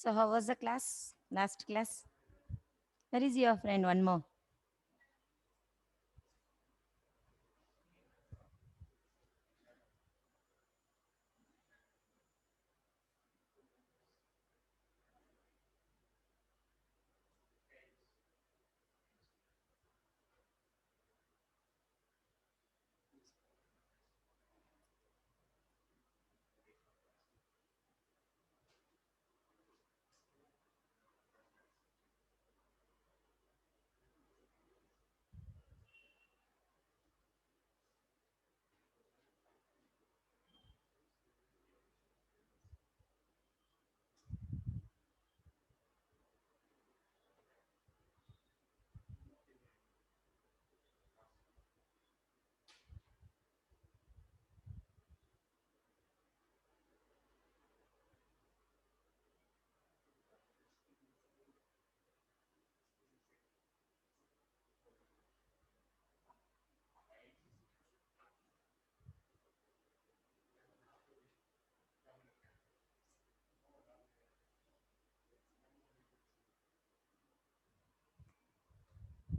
So how was the class? Last class? Where is your friend? One more.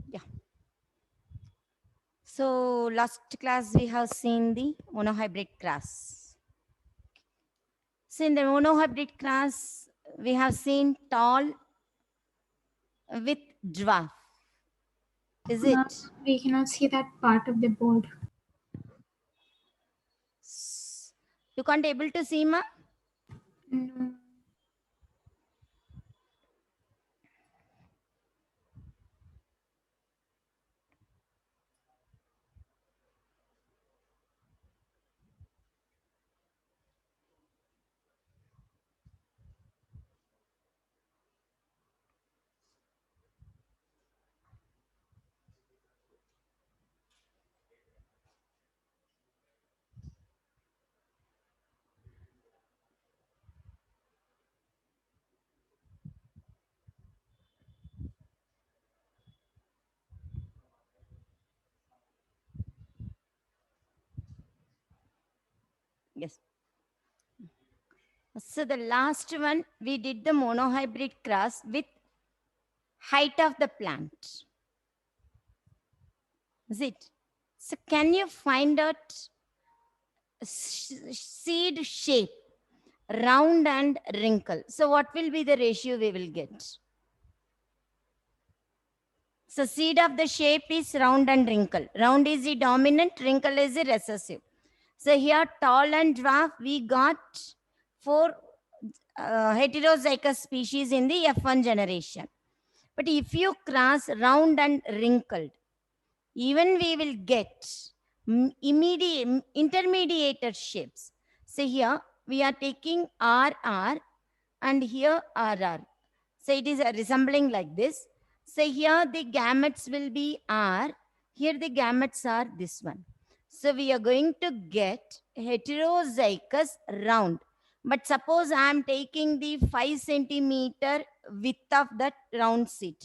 Yeah. So last class we have seen the monohybrid class. So in the monohybrid class, we have seen tall with dwarf. Is Ma'am, it? we cannot see that part of the board. You can't able to see, ma? No. Yes. So the last one we did the monohybrid class with height of the plant. Is it? So can you find out seed shape, round and wrinkle? So what will be the ratio we will get? So seed of the shape is round and wrinkle. Round is the dominant, wrinkle is the recessive. So here tall and dwarf we got four heterozygous species in the F1 generation. But if you cross round and wrinkled, even we will get immediate intermediate shapes. So here we are taking RR and here RR. So it is resembling like this. So here the gametes will be R. Here the gametes are this one. So we are going to get heterozygous round. But suppose I am taking the 5 centimeter width of that round seed.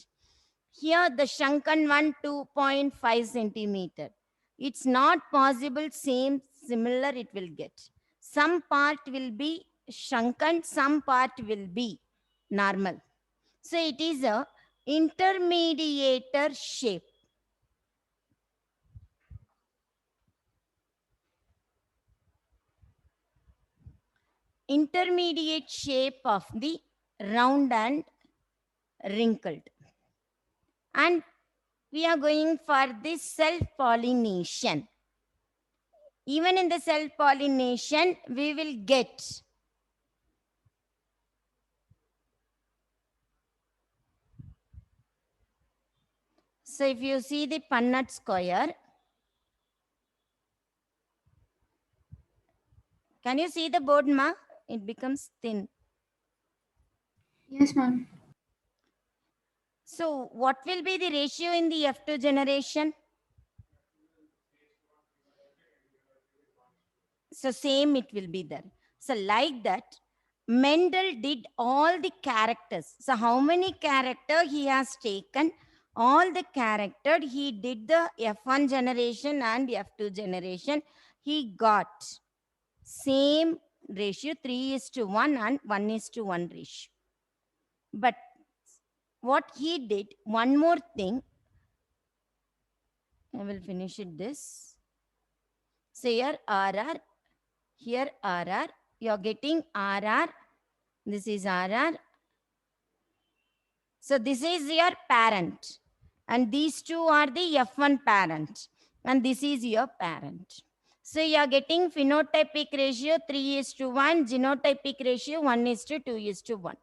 Here the shrunken one 2.5 centimeter. It's not possible same similar it will get. Some part will be shrunken, some part will be normal. So it is a intermediator shape. Intermediate shape of the round and wrinkled. And we are going for this self pollination. Even in the self pollination, we will get so if you see the Punnett square, can you see the board, ma? It becomes thin. Yes, ma'am. So what will be the ratio in the F2 generation? So same it will be there. So like that, Mendel did all the characters. So how many character he has taken? All the character he did the F1 generation and F2 generation. He got same ratio 3:1 and 1:1 ratio. But what he did, one more thing, I will finish it this. So here RR, here RR, you're getting RR, this is RR. So this is your parent, and these two are the F1 parent, and this is your parent. So you are getting phenotypic ratio 3:1, genotypic ratio 1:2:1.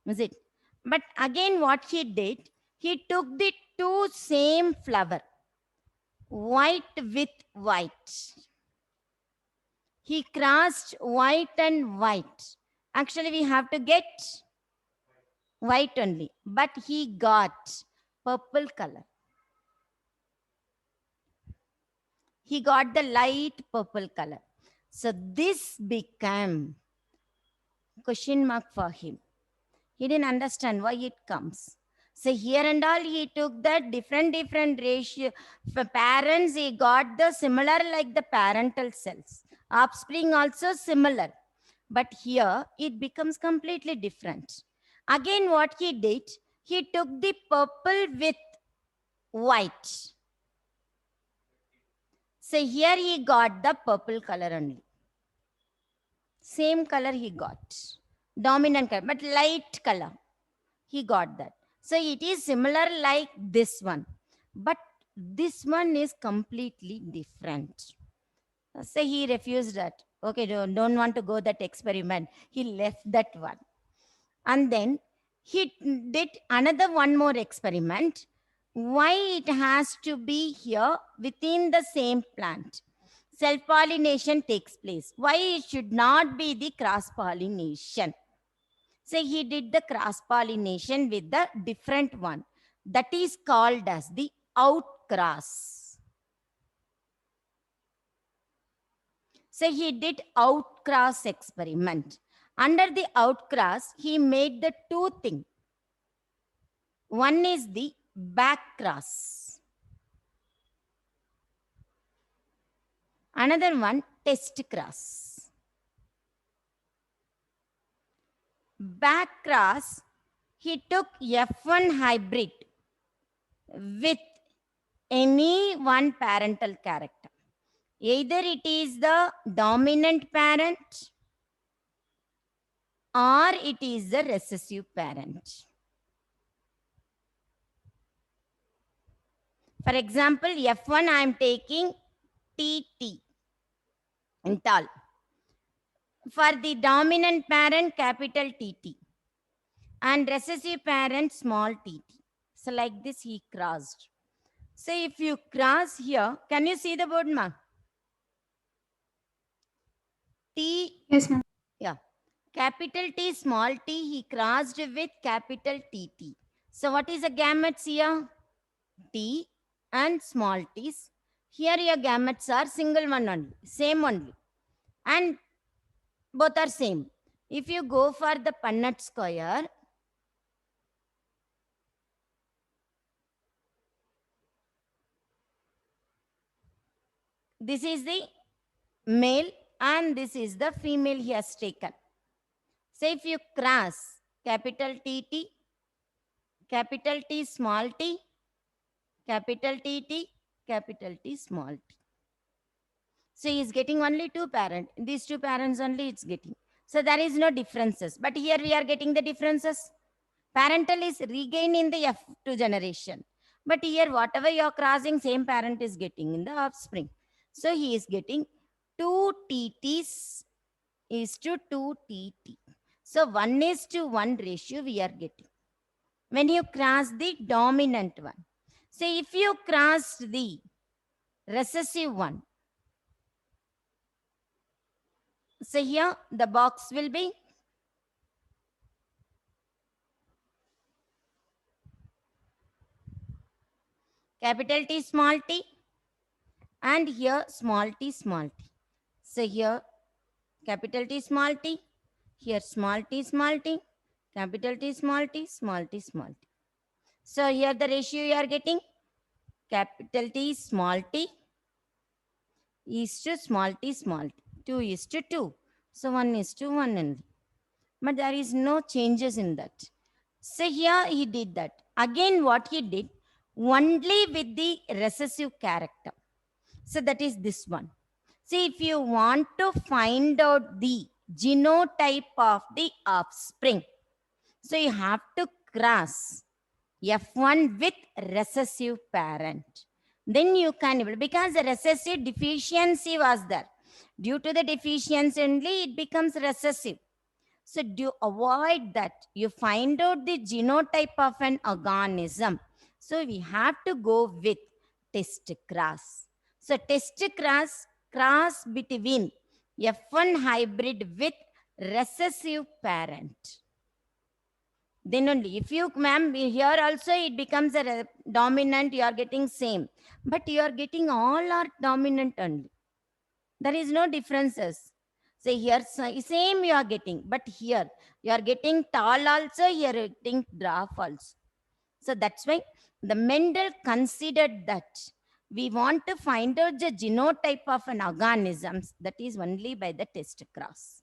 Is it? But again, what he did, he took the two same flower, white with white. He crossed white and white. Actually, we have to get white only, but he got purple color. He got the light purple color. So this became question mark for him. He didn't understand why it comes. So here and all he took the different ratio. For parents, he got the similar like the parental cells. Offspring also similar. But here it becomes completely different. Again, what he did, he took the purple with white. So here he got the purple color only. Same color he got. Dominant color, but light color. He got that. So it is similar like this one. But this one is completely different. So he refused that. Okay, don't want to go that experiment. He left that one. And then he did another one more experiment. Why it has to be here within the same plant? Self-pollination takes place. Why it should not be the cross-pollination? So he did the cross-pollination with the different one. That is called as the outcross. So he did outcross experiment. Under the outcross, he made the two things. One is the backcross. Another one, test cross. Backcross, he took F1 hybrid with any one parental character. Either it is the dominant parent or it is the recessive parent. For example, F1 I am taking TT in tall. For the dominant parent, capital TT. And recessive parent, small tt. So like this he crossed. So if you cross here, can you see the board, ma? T, Yes, ma'am. yeah. Capital T, small t, he crossed with capital TT. So what is the gametes here? T and small t's. Here your gametes are single one only, same only. And both are same. If you go for the Punnett square, this is the male and this is the female he has taken. So if you cross capital TT, capital T, small t, capital TT, capital T, small t. So he is getting only two parents. These two parents only it's getting. So there is no differences. But here we are getting the differences. Parental is regained in the F2 generation. But here whatever you are crossing, same parent is getting in the offspring. So he is getting 2 TTs is to 2 TT. So 1:1 ratio we are getting. When you cross the dominant one. So if you cross the recessive one, so here the box will be capital T, small t, and here small t, small t. So here capital T, small t, here small t, small t, capital T, small t, small t, small t. So here the ratio you are getting capital T, small t is to small t, small t. 2:2. So 1:1 only. but there is no changes in that. So here he did that. Again, what he did, only with the recessive character. So that is this one. See, if you want to find out the genotype of the offspring, so you have to cross F1 with recessive parent. Then you can, because the recessive deficiency was there. Due to the deficiency only, it becomes recessive. So to avoid that, you find out the genotype of an organism. So we have to go with test cross. So test cross between F1 hybrid with recessive parent. Then only, if you, ma'am, here also it becomes a dominant, you are getting same. But you are getting all are dominant only. There is no differences. Say here, same you are getting, but here you are getting tall also, you are getting dwarf also. So that's why the Mendel considered that we want to find out the genotype of an organism, that is only by the test cross.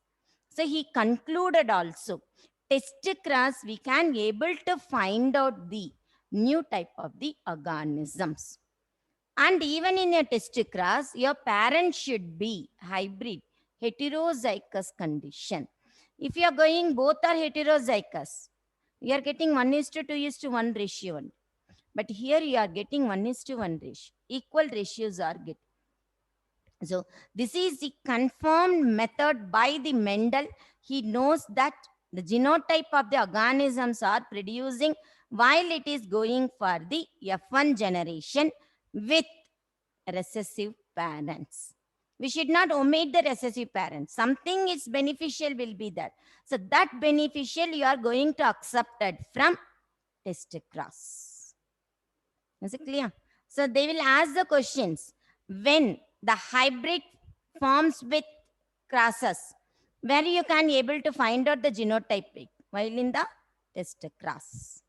So he concluded also, test cross we can able to find out the new type of the organisms. And even in a test cross, your parent should be hybrid, heterozygous condition. If you are going, both are heterozygous, you are getting 1:2:1 ratio. But here you are getting 1:1 ratio. Equal ratios are getting. So this is the confirmed method by the Mendel. He knows that the genotype of the organisms are producing while it is going for the F1 generation with recessive parents. We should not omit the recessive parents. Something is beneficial will be there. So that beneficial you are going to accept it from test cross. Is it clear? So they will ask the questions when the hybrid forms with crosses, where you can able to find out the genotype while in the test cross.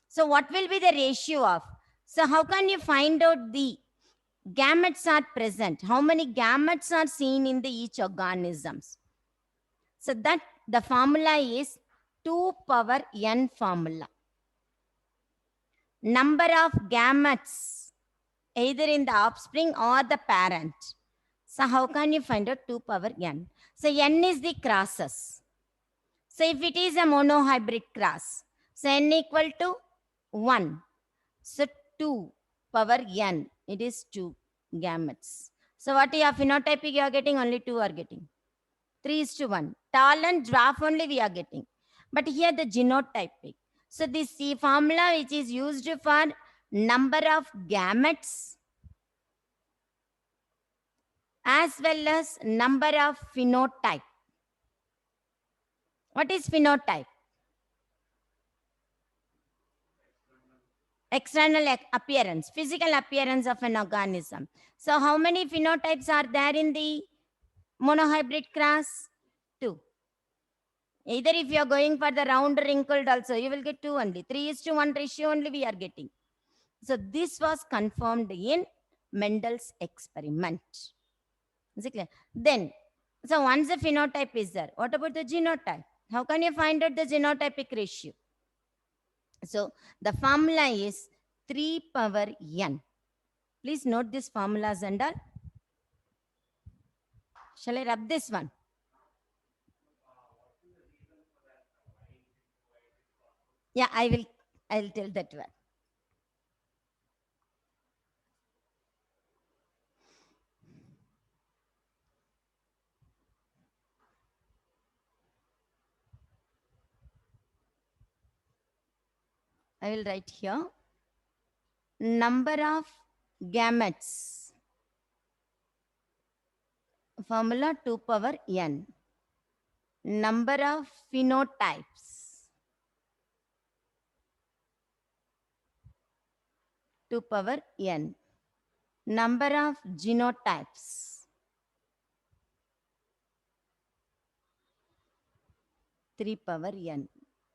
So what will be the ratio of? So how can you find out the gametes are present? How many gametes are seen in the each organisms? So that the formula is 2 power n formula. Number of gametes either in the offspring or the parent. So how can you find out 2 power n? So n is the crosses. So if it is a monohybrid cross, so n equal to 1. So 2 power n, it is 2 gametes. So what you are phenotypic, you are getting only 2 are getting. 3:1. Tall and dwarf only we are getting. But here the genotypic. So this formula which is used for number of gametes as well as number of phenotype. What is phenotype? External appearance, physical appearance of an organism. So how many phenotypes are there in the monohybrid cross? 2. Either if you are going for the round wrinkled also, you will get 2 only. 3:1 ratio only we are getting. So this was confirmed in Mendel's experiment. Is it clear? Then, so once the phenotype is there, what about the genotype? How can you find out the genotypic ratio? So the formula is 3 power n. Please note these formulas and all. Shall I rub this one? Yeah, I'll tell that one. I will write here. Number of gametes. Formula 2 power n. Number of phenotypes. 2 power n. Number of genotypes. 3 power n.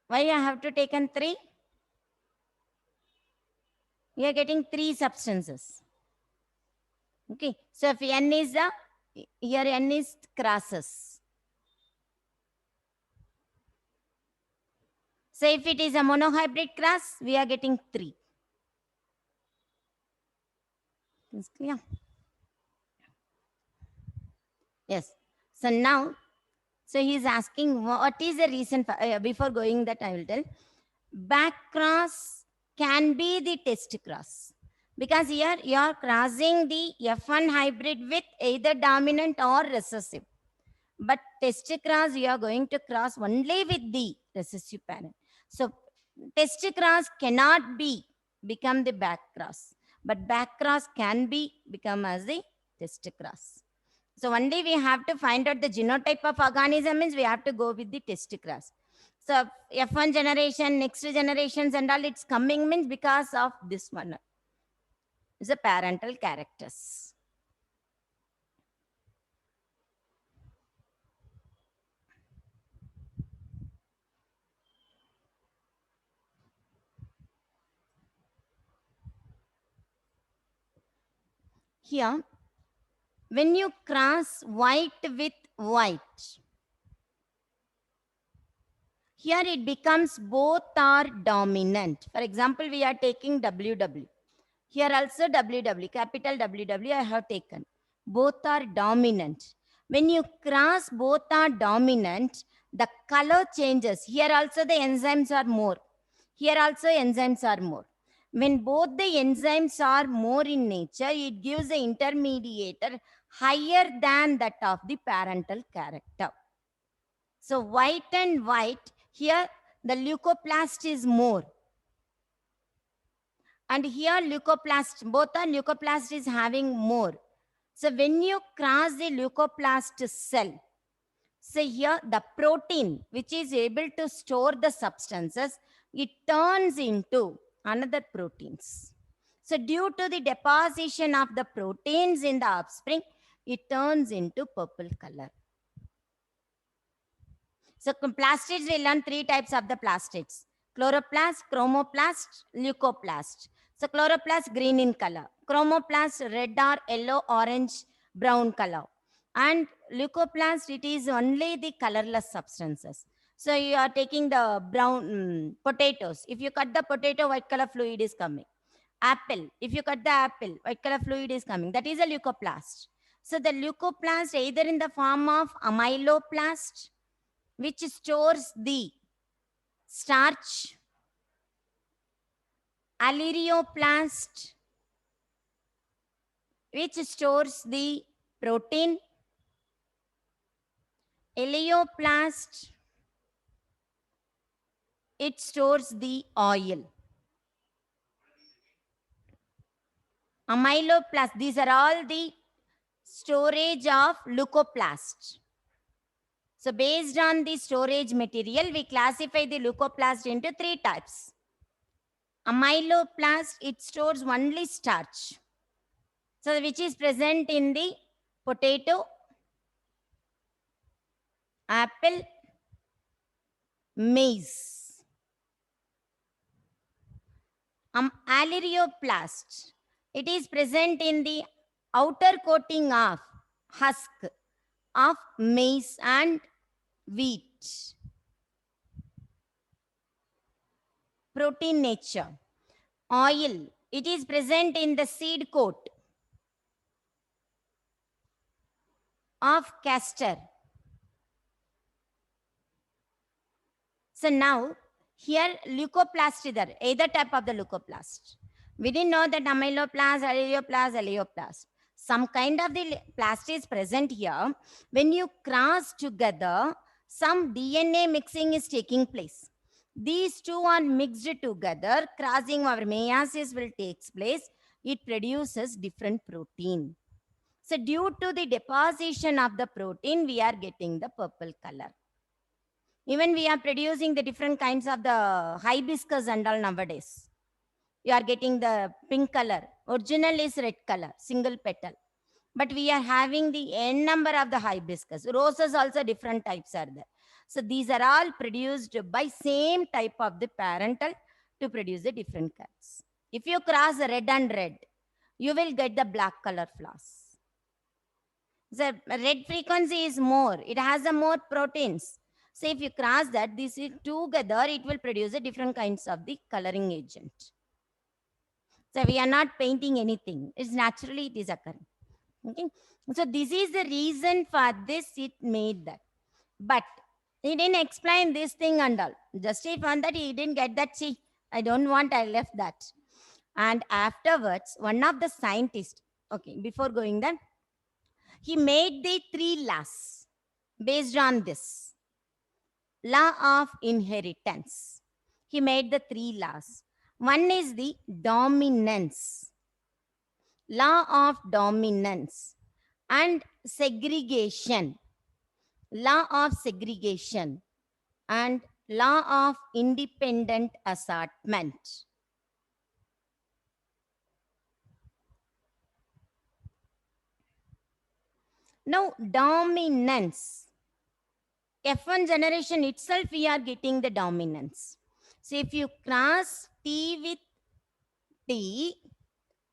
Why I have to take 3? We are getting 3 substances. Okay. So if n is the, here n is crosses. So if it is a monohybrid cross, we are getting 3. Is clear? Yes. So now, so he is asking what is the reason for, before going that I will tell. Back cross can be the test cross. Because here you are crossing the F1 hybrid with either dominant or recessive. But test cross, you are going to cross only with the recessive parent. So test cross cannot be become the back cross, but back cross can be become as the test cross. So only we have to find out the genotype of organism means we have to go with the test cross. So F1 generation, next generations and all it's coming means because of this one. It's the parental characters. Here, when you cross white with white, here it becomes both are dominant. For example, we are taking WW. Here also WW, capital WW I have taken. Both are dominant. When you cross both are dominant, the color changes. Here also the enzymes are more. Here also enzymes are more. When both the enzymes are more in nature, it gives the intermediator higher than that of the parental character. So white and white, here the leucoplast is more. And here leucoplast, both are leucoplast is having more. So when you cross the leucoplast cell, so here the protein which is able to store the substances, it turns into another proteins. So due to the deposition of the proteins in the offspring, it turns into purple color. So plastids, we learn 3 types of the plastids: chloroplast, chromoplast, leucoplast. So chloroplast green in color, chromoplast red or yellow, orange, brown color, and leucoplast it is only the colorless substances. So you are taking the brown potatoes. If you cut the potato, white color fluid is coming. Apple, if you cut the apple, white color fluid is coming. That is a leucoplast. So the leucoplast either in the form of amyloplast, which stores the starch, alirioplast, which stores the protein, eleoplast, it stores the oil. Amyloplast, these are all the storage of leucoplast. So based on the storage material, we classify the leucoplast into 3 types. Amyloplast, it stores only starch. So which is present in the potato, apple, maize. Alirioplast, it is present in the outer coating of husk of maize and wheat. Protein nature. Oil, it is present in the seed coat of castor. So now, here leucoplast is there, either type of the leucoplast. We didn't know that amyloplast, alirioplast. Some kind of the plast is present here. When you cross together, some DNA mixing is taking place. These two are mixed together, crossing our meiosis will take place. It produces different protein. So due to the deposition of the protein, we are getting the purple color. Even we are producing the different kinds of the hibiscus and all nowadays. You are getting the pink color. Original is red color, single petal. But we are having the n number of the hibiscus. Roses also different types are there. So these are all produced by same type of the parental to produce the different kinds. If you cross red and red, you will get the black color flowers. The red frequency is more. It has the more proteins. So if you cross that, this is together, it will produce a different kinds of the coloring agent. So we are not painting anything. It's naturally it is occurring. Okay. So this is the reason for this it made that. But he didn't explain this thing and all. Just he found that he didn't get that. See, I don't want, I left that. And afterwards, one of the scientists, okay, before going there, he made the three laws based on this law of inheritance. He made the three laws. One is the dominance, law of dominance, and segregation, law of segregation, and law of independent assortment. Now, dominance. F1 generation itself, we are getting the dominance. So, if you cross T with T,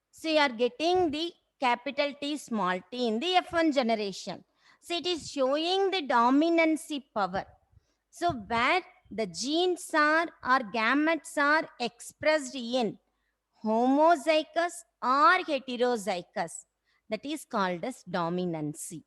so you are getting the capital T, small t in the F1 generation. So, it is showing the dominancy power. So, where the genes are or gametes are expressed in homozygous or heterozygous, that is called as dominancy.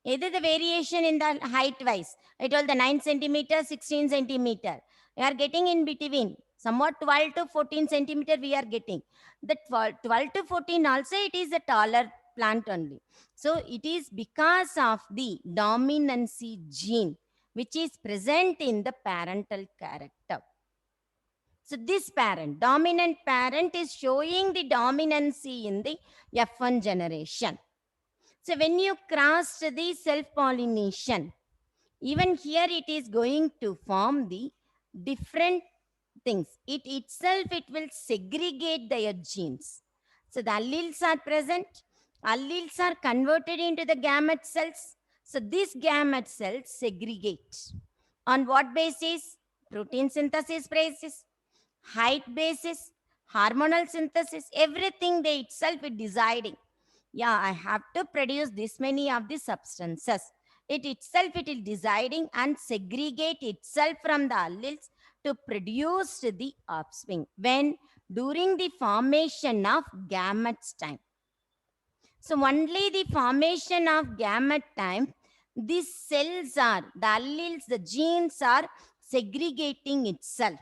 Either the variation in the height wise, I told the 9 centimeter, 16 centimeter. We are getting in between, somewhat 12 to 14 centimeter we are getting. The 12 to 14 also it is a taller plant only. So it is because of the dominancy gene which is present in the parental character. So this parent, dominant parent is showing the dominancy in the F1 generation. So when you cross the self-pollination, even here it is going to form the different things. It itself, it will segregate their genes. So the alleles are present. Alleles are converted into the gamete cells. So these gamete cells segregate. On what basis? Protein synthesis basis, height basis, hormonal synthesis, everything they itself is deciding. Yeah, I have to produce this many of the substances. It itself, it is deciding and segregate itself from the alleles to produce the offspring when during the formation of gametes time. So only the formation of gamete time, these cells are, the alleles, the genes are segregating itself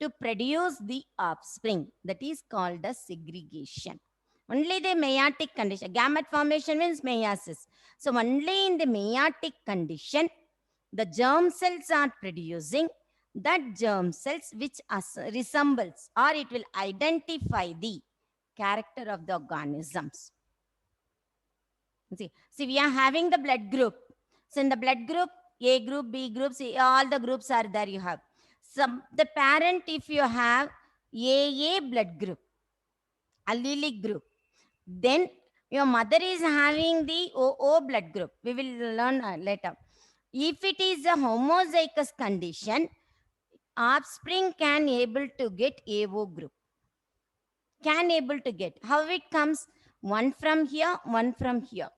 to produce the offspring. That is called as segregation. Only the meiotic condition, gamete formation means meiosis. So only in the meiotic condition, the germ cells are producing that germ cells which resembles or it will identify the character of the organisms. See, we are having the blood group. So in the blood group, A group, B group, C, all the groups are there you have. The parent, if you have AA blood group, allelic group, then your mother is having the OO blood group. We will learn later. If it is a homozygous condition, offspring can able to get AO group. Can able to get. How it comes? One from here, one from here.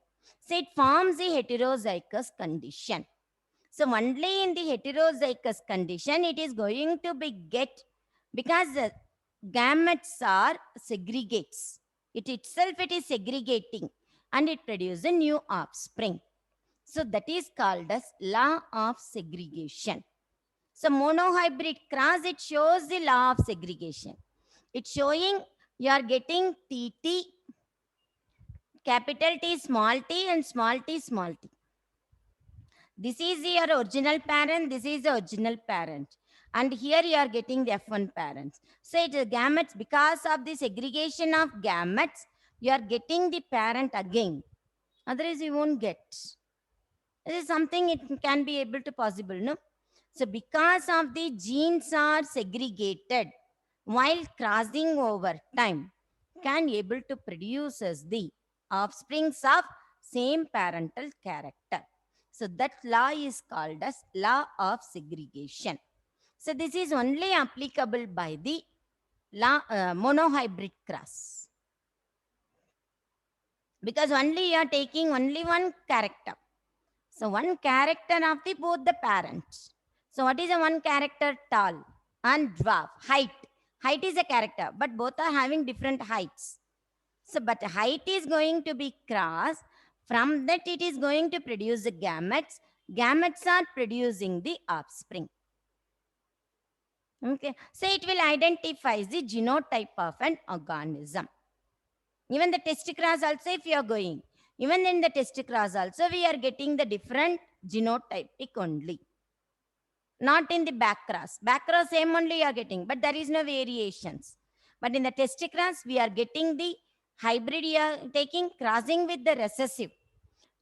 So it forms a heterozygous condition. So only in the heterozygous condition, it is going to be get, because the gametes are segregates. It itself, it is segregating and it produces a new offspring. So that is called as law of segregation. So monohybrid cross, it shows the law of segregation. It's showing you are getting TT, capital T, small t, and small t, small t. This is your original parent, this is the original parent. And here you are getting the F1 parents. So it is gametes, because of the segregation of gametes, you are getting the parent again. Otherwise, you won't get. This is something it can be able to possible, no? So because of the genes are segregated while crossing over time, can able to produce as the offsprings of same parental character. So that law is called as law of segregation. So this is only applicable by the monohybrid cross. Because only you are taking only one character. So one character of the both the parents. So what is the one character? Tall and dwarf. Height. Height is a character, but both are having different heights. So, but height is going to be cross. From that, it is going to produce the gametes. Gametes are producing the offspring. Okay. So it will identify the genotype of an organism. Even the test cross also, if you are going, even in the test cross also, we are getting the different genotypic only. Not in the back cross. Back cross same only you are getting, but there is no variations. But in the test cross, we are getting the hybrid, you are taking crossing with the recessive.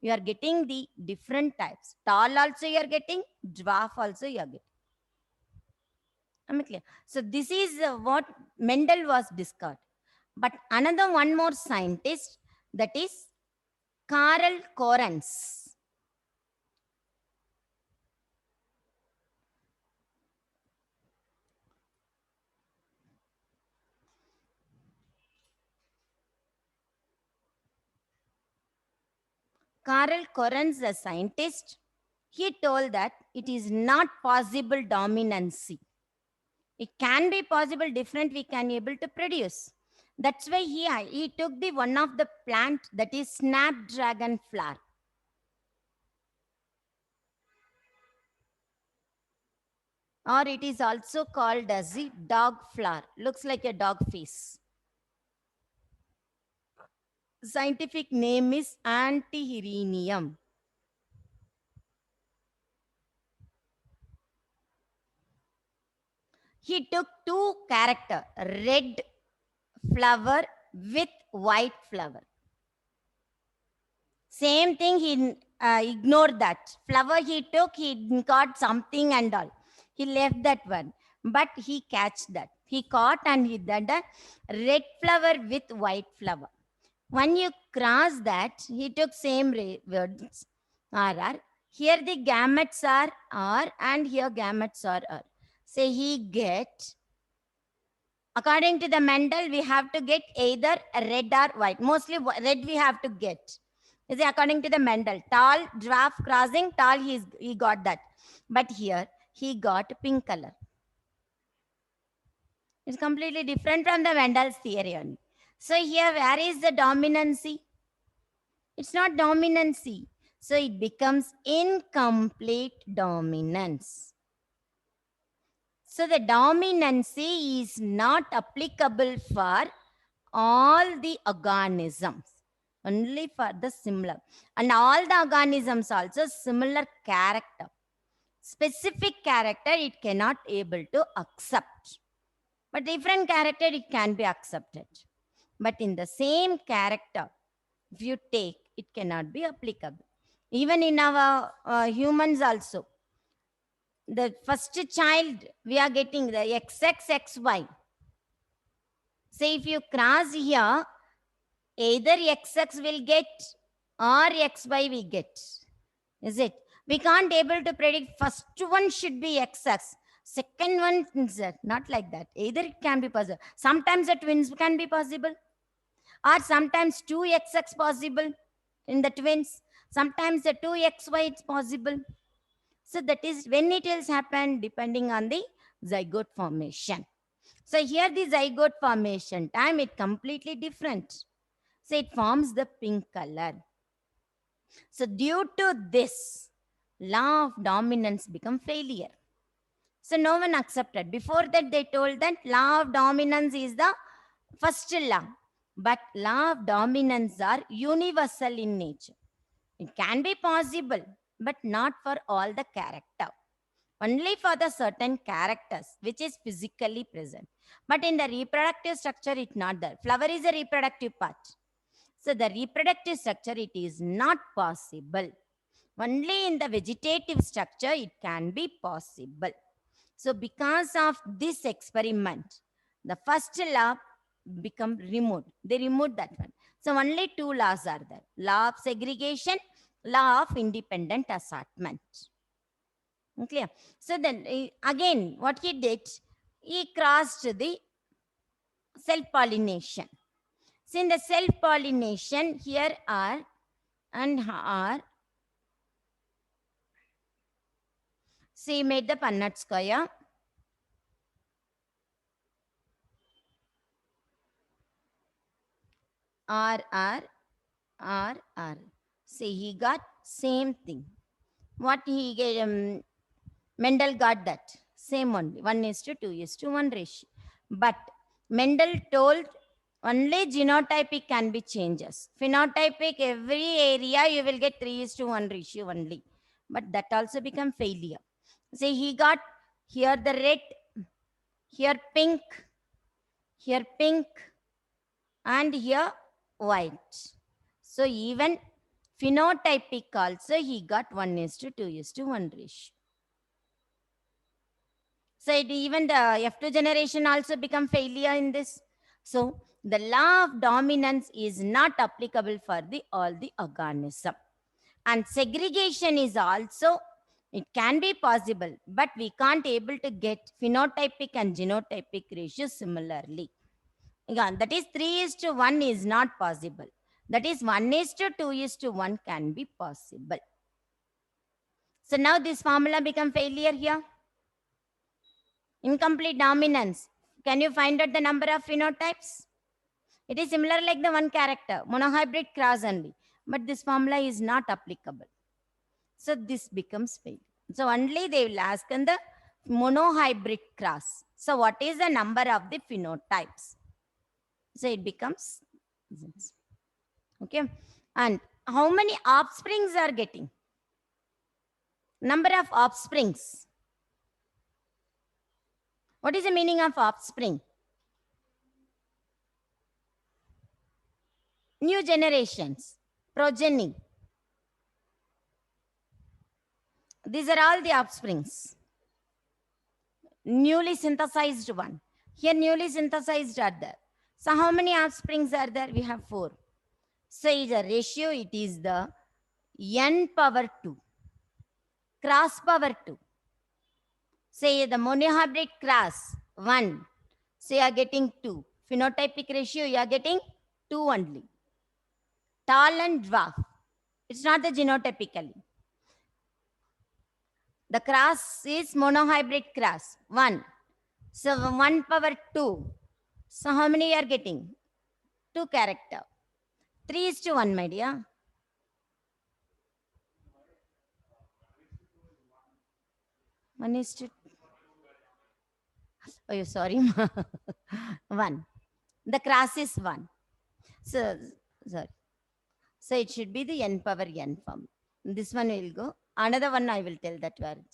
You are getting the different types. Tall also you are getting, dwarf also you are getting. Am I clear? So this is what Mendel was discovered. But another one more scientist, that is Karl Korens. Karl Korens, a scientist, he told that it is not possible dominancy. It can be possible different we can able to produce. That's why he took the one of the plant, that is snapdragon flower. Or it is also called as the dog flower. Looks like a dog face. Scientific name is Antirrhinium. He took two character, red flower with white flower. Same thing, he ignored that. Flower he took, he got something and all. He left that one. But he catch that. He caught and he did a red flower with white flower. When you cross that, he took same words, RR. Here the gametes are R and here gametes are R. Say he get, according to the Mendel, we have to get either red or white. Mostly red we have to get. Is it according to the Mendel? Tall, dwarf, crossing, tall, he got that. But here, he got pink color. It's completely different from the Mendel's theory only. So here, where is the dominancy? It's not dominancy. So it becomes incomplete dominance. So the dominancy is not applicable for all the organisms, only for the similar. And all the organisms also similar character. Specific character it cannot able to accept. But different character it can be accepted. But in the same character, if you take, it cannot be applicable. Even in our humans also, the first child we are getting the XXXY. Say if you cross here, either XX will get or XY we get. Is it? We can't able to predict first one should be XX. Second one is not like that. Either it can be possible. Sometimes the twins can be possible. Or sometimes 2XX possible in the twins. Sometimes the 2XY is possible. So that is when it will happen depending on the zygote formation. So here the zygote formation time is completely different. So it forms the pink color. So due to this, law of dominance become failure. So no one accepted. Before that they told that law of dominance is the first law. But law of dominance are universal in nature. It can be possible, but not for all the character. Only for the certain characters which is physically present. But in the reproductive structure, it's not there. Flower is a reproductive part. So the reproductive structure, it is not possible. Only in the vegetative structure, it can be possible. So because of this experiment, the first law become removed. They removed that one. So only two laws are there. Law of segregation, law of independent assortment. Clear? So then again, what he did, he crossed the self-pollination. So in the self-pollination, here R and R, So you made the Punnett square. R, R, R, R. See, he got same thing. What he get, Mendel got that. Same only. 1:2:1 ratio. But Mendel told only genotypic can be changes. Phenotypic, every area you will get 3:1 ratio only. But that also become failure. See, he got here the red, here pink, and here white. So even phenotypic also he got 1:2:1 ratio. So even the F2 generation also become failure in this. So the law of dominance is not applicable for all the organism. And segregation is also, it can be possible, but we can't able to get phenotypic and genotypic ratio similarly. Again, that is 3:1 is not possible. That is 1:2:1 can be possible. So now this formula become failure here. Incomplete dominance. Can you find out the number of phenotypes? It is similar like the one character, monohybrid cross only. But this formula is not applicable. So this becomes failure. So only they will ask in the monohybrid cross. So what is the number of the phenotypes? So it becomes this. Okay. And how many offsprings are getting? Number of offsprings. What is the meaning of offspring? New generations, progeny. These are all the offsprings. Newly synthesized one. Here newly synthesized are there. So how many offsprings are there? We have 4. So is a ratio, it is the n power 2. Cross power 2. Say the monohybrid cross 1. So you are getting 2. Phenotypic ratio you are getting 2 only. Tall and dwarf. It's not the genotypically. The cross is monohybrid cross 1. So 1 power 2. So how many you are getting? 2 character. 3:1, my dear. 1:2. Oh, sorry. 1. The cross is 1. So, sorry. So it should be the n power n form. This one will go. Another one I will tell that word.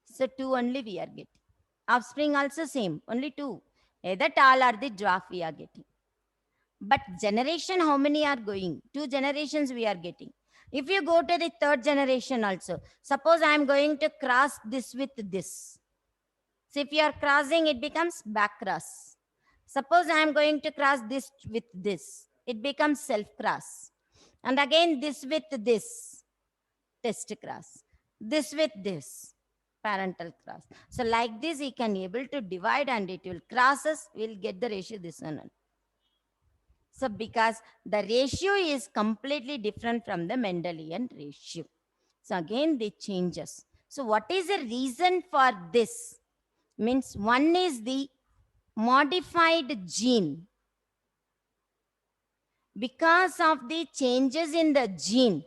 So 2 only we are getting. Offspring also same. Only 2. Either tall or the dwarf we are getting. But generation, how many are going? 2 generations we are getting. If you go to the 3rd generation also, suppose I am going to cross this with this. So if you are crossing, it becomes back cross. Suppose I am going to cross this with this. It becomes self cross. And again this with this, test cross. This with this, parental cross. So like this, he can able to divide and it will crosses, we'll get the ratio this one. So because the ratio is completely different from the Mendelian ratio. So again, they changes. So what is the reason for this? Means one is the modified gene. Because of the changes in the gene,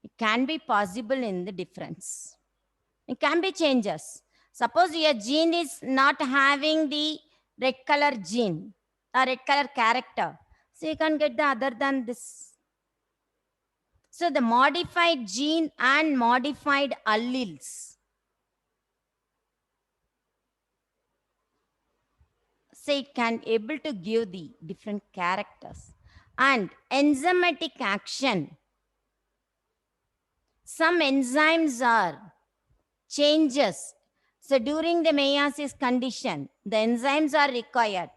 it can be possible in the difference. It can be changes. Suppose your gene is not having the red color gene or red color character. So you can get the other than this. So the modified gene and modified alleles. So it can able to give the different characters. And enzymatic action. Some enzymes are changes. So during the meiosis condition, the enzymes are required.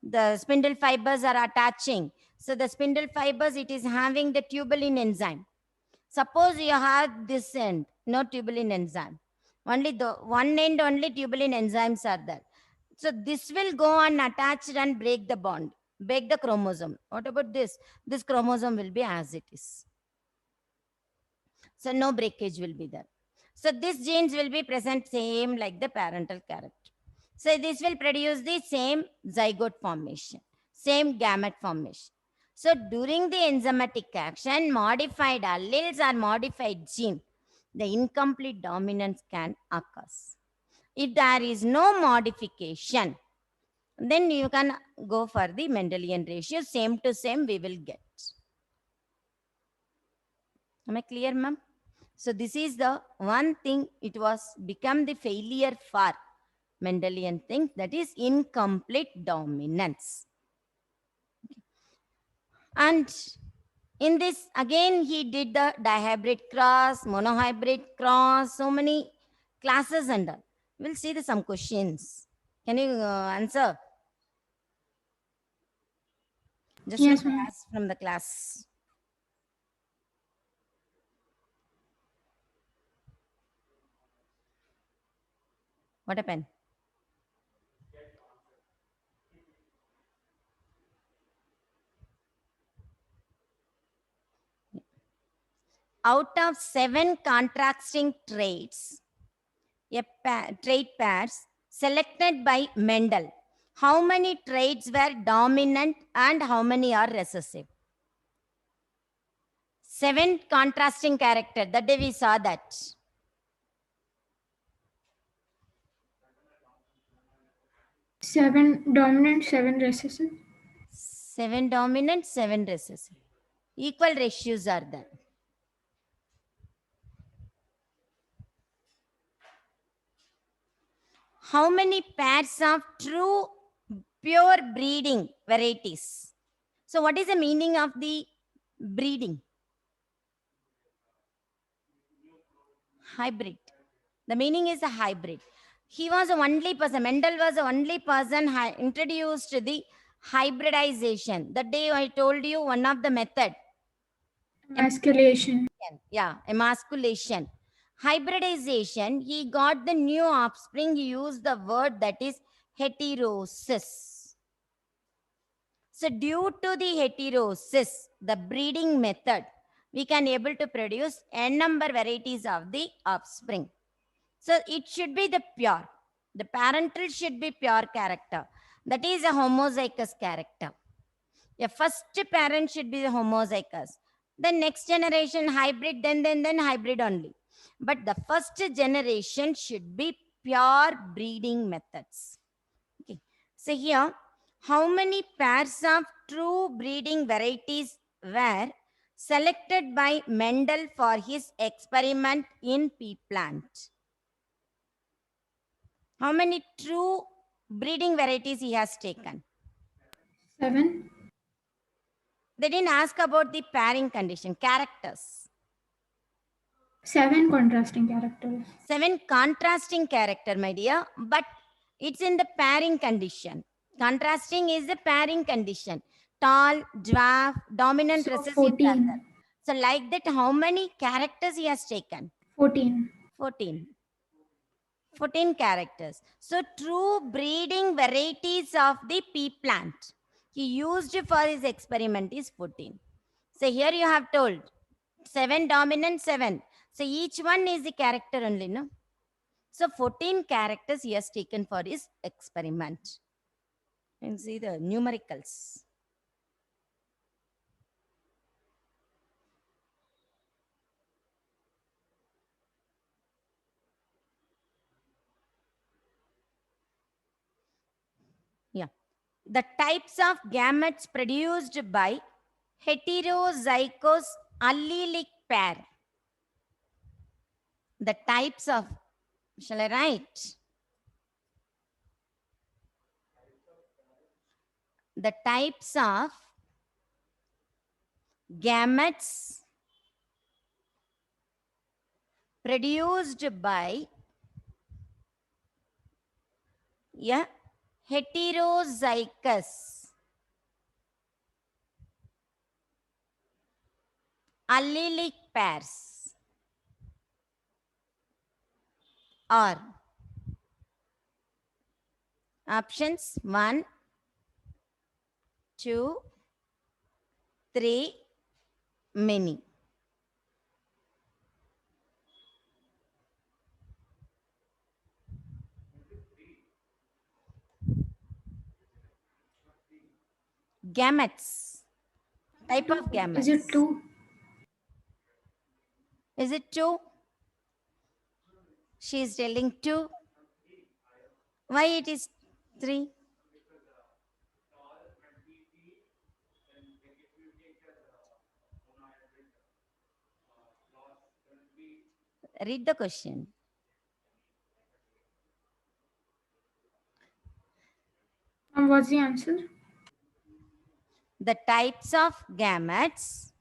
The spindle fibers are attaching. So the spindle fibers, it is having the tubulin enzyme. Suppose you have this end, no tubulin enzyme. Only the one end only tubulin enzymes are there. So this will go on attached and break the bond, break the chromosome. What about this? This chromosome will be as it is. So no breakage will be there. So these genes will be present same like the parental character. So this will produce the same zygote formation, same gamete formation. So during the enzymatic action, modified alleles or modified gene, the incomplete dominance can occur. If there is no modification, then you can go for the Mendelian ratio, same to same we will get. Am I clear, ma'am? So this is the one thing it was become the failure for Mendelian thing, that is incomplete dominance. And in this again he did the dihybrid cross, monohybrid cross, so many classes and all. We'll see the some questions. Can you answer? Just now Yes, I ma'am. asked from the class. What happened? Out of 7 contrasting traits, trait pairs selected by Mendel, how many traits were dominant and how many are recessive? 7 contrasting character. That day we saw that. 7 dominant, 7 recessive. 7 dominant, 7 recessive. Equal ratios are there. How many pairs of true pure breeding varieties? So what is the meaning of the breeding? Hybrid. The meaning is a hybrid. He was the only person, Mendel was the only person introduced the hybridization. The day I told you one of the method. Emasculation. Yeah, emasculation. Hybridization, he got the new offspring, he used the word that is heterosis. So due to the heterosis, the breeding method, we can able to produce n number varieties of the offspring. So it should be the pure. The parental should be pure character. That is a homozygous character. A first parent should be the homozygous. The next generation hybrid, then hybrid only. But the first generation should be pure breeding methods. Okay. So here, how many pairs of true breeding varieties were selected by Mendel for his experiment in pea plant? How many true breeding varieties he has taken? 7. They didn't ask about the pairing condition, characters. 7 contrasting characters. 7 contrasting character, my dear, but it's in the pairing condition. Contrasting is the pairing condition. Tall, dwarf, dominant, So recessive, 14. other. So like that, how many characters he has taken? 14. 14. 14 characters. So true breeding varieties of the pea plant he used for his experiment is 14. So here you have told 7 dominant, 7. So each one is the character only, no? So 14 characters he has taken for his experiment. And see the numericals. Yeah. The types of gametes produced by heterozygous allelic pair. The types of, shall I write? The types of gametes produced by a heterozygous allelic pairs are options 1, 2, 3, many. Gametes. Type of gametes. Is it 2? Is it 2? She is telling 2. Why it is 3? Read the question. What's the answer? The types of gametes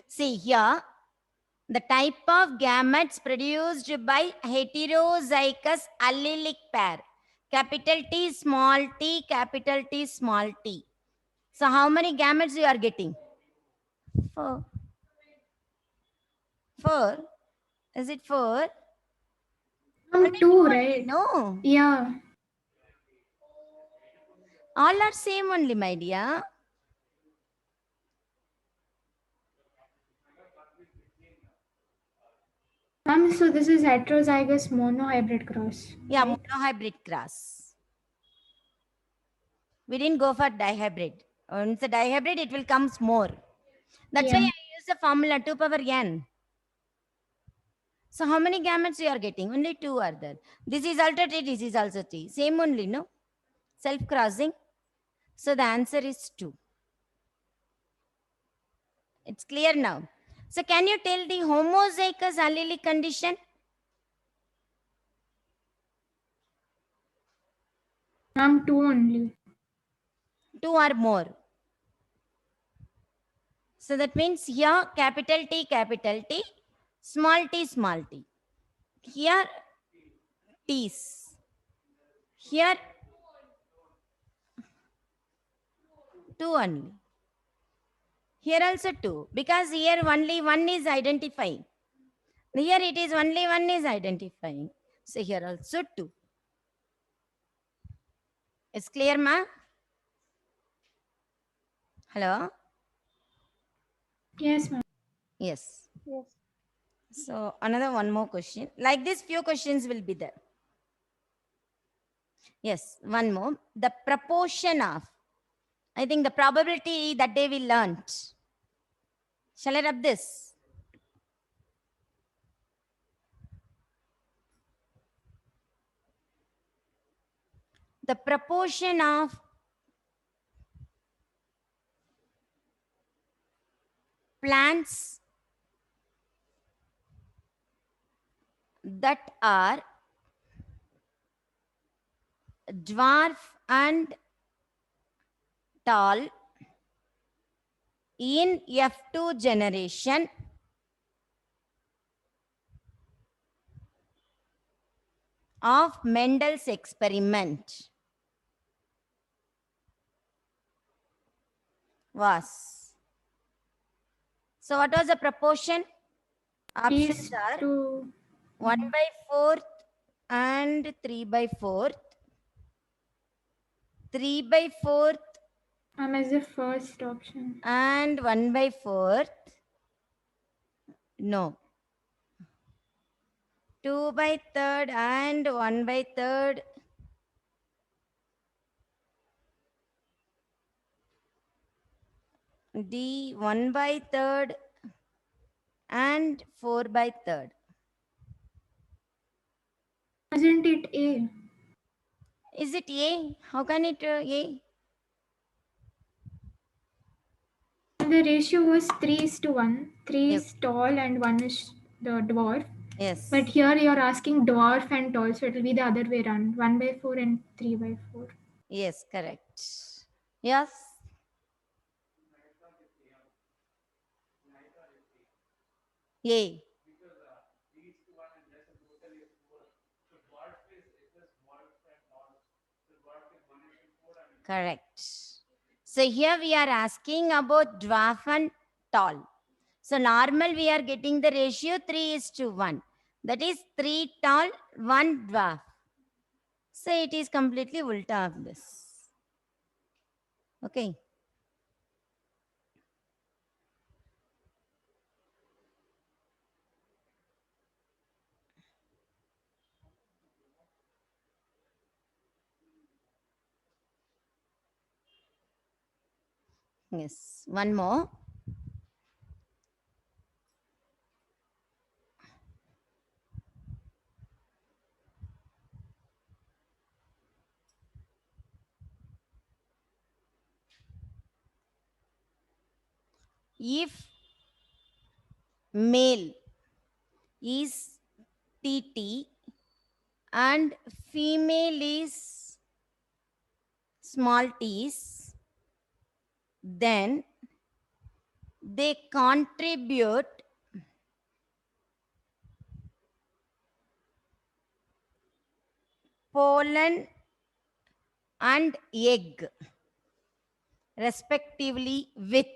see here, the type of gametes produced by heterozygous allelic pair, capital T, small t, capital T, small t. So how many gametes you are getting? 4. 4. Is it 4? Only 2, only, right? no. Yeah. All are same only, my dear. So this is heterozygous monohybrid cross. Yeah, right? monohybrid cross. We didn't go for dihybrid. Once a dihybrid, it will comes more. That's why Yeah. I use the formula 2 power n. So how many gametes you are getting? Only 2 are there. This is also T, this is also T. Same only, no? Self-crossing. So the answer is 2. It's clear now. So can you tell the homozygous allelic condition? I'm 2 only. 2 or more. So that means here capital T, small t, small t. Here T's. Here 2 only. Here also 2. Because here only 1 is identifying. Here it is only 1 is identifying. So here also 2. It's clear, ma? Hello? Yes, ma'am. Yes. Yes. So another one more question. Like this, few questions will be there. Yes, one more. The proportion of, I think the probability that day we learned. Shall I rub this? The proportion of plants that are dwarf and tall in F2 generation of Mendel's experiment was. So what was the proportion? Options Is are to 1/4 and 3/4. 3/4 as the first option. and 1/4. No. 2/3 and 1/3. D 1/3 and 4/3. Isn't it A? Is it A? How can it A? The ratio was 3:1. 3 Yep. is tall and 1 is the dwarf. Yes. But here you're asking dwarf and tall, so it will be the other way around. 1/4 and 3/4. Yes, correct. Yes. A. Correct. So here we are asking about dwarf and tall. So normal we are getting the ratio 3:1. That is 3 tall, 1 dwarf. So it is completely ulta of this. Okay. Yes, one more. If male is TT and female is small t's, then they contribute pollen and egg respectively with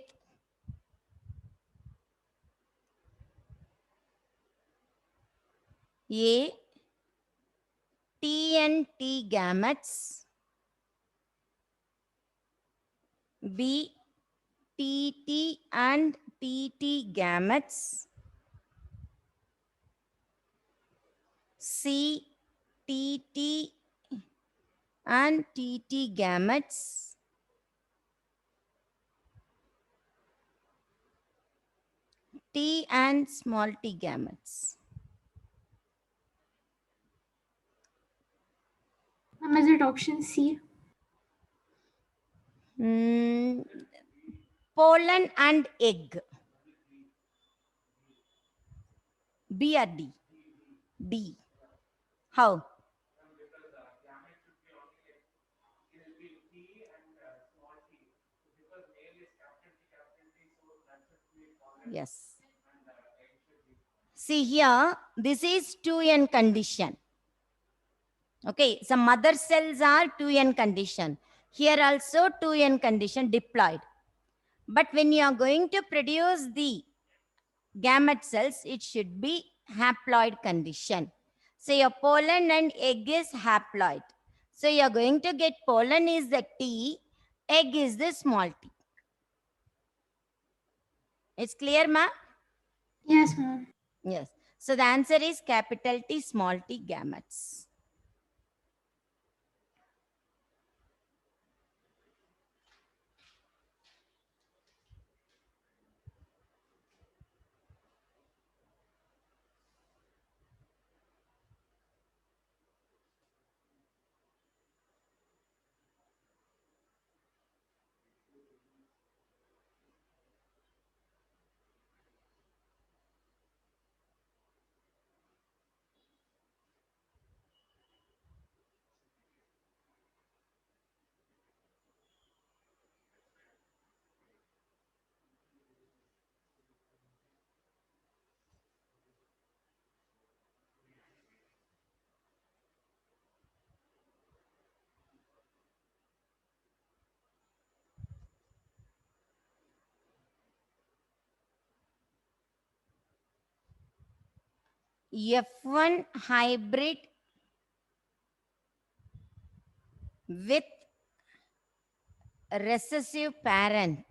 A, T and T gametes, B, TT and TT gametes, C, TT and TT gametes, T and small t gametes. Ma'am, is it option C? Mm, pollen and egg. B or D? D. How? Yes. See here, this is 2n condition. Okay, some mother cells are 2n condition. Here also 2n condition diploid. But when you are going to produce the gamete cells, it should be haploid condition. So your pollen and egg is haploid. So you are going to get pollen is the T, egg is the small t. It's clear, ma? Yes, ma'am. Yes. So the answer is capital T, small t gametes. F1 hybrid with recessive parent.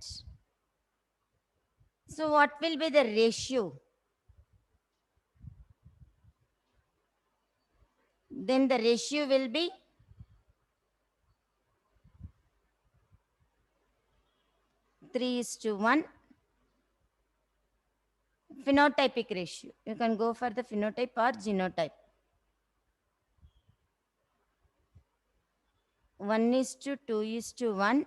So what will be the ratio? Then the ratio will be 3:1. Phenotypic ratio. You can go for the phenotype or genotype. 1:2:1.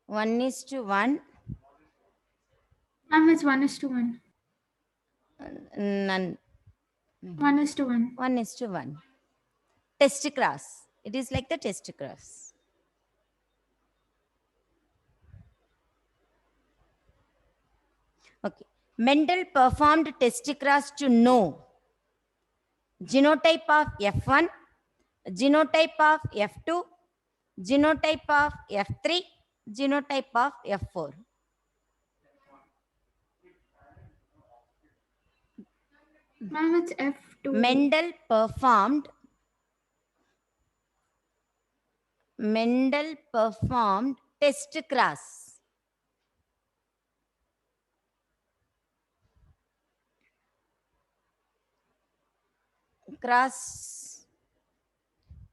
1:1. Ma'am, it's 1:1. None. 1:1. 1:1. Test cross. It is like the test cross. Okay. Mendel performed test cross to know genotype of F1, genotype of F2, genotype of F3, genotype of F4. Ma'am, it's F2. Mendel performed test cross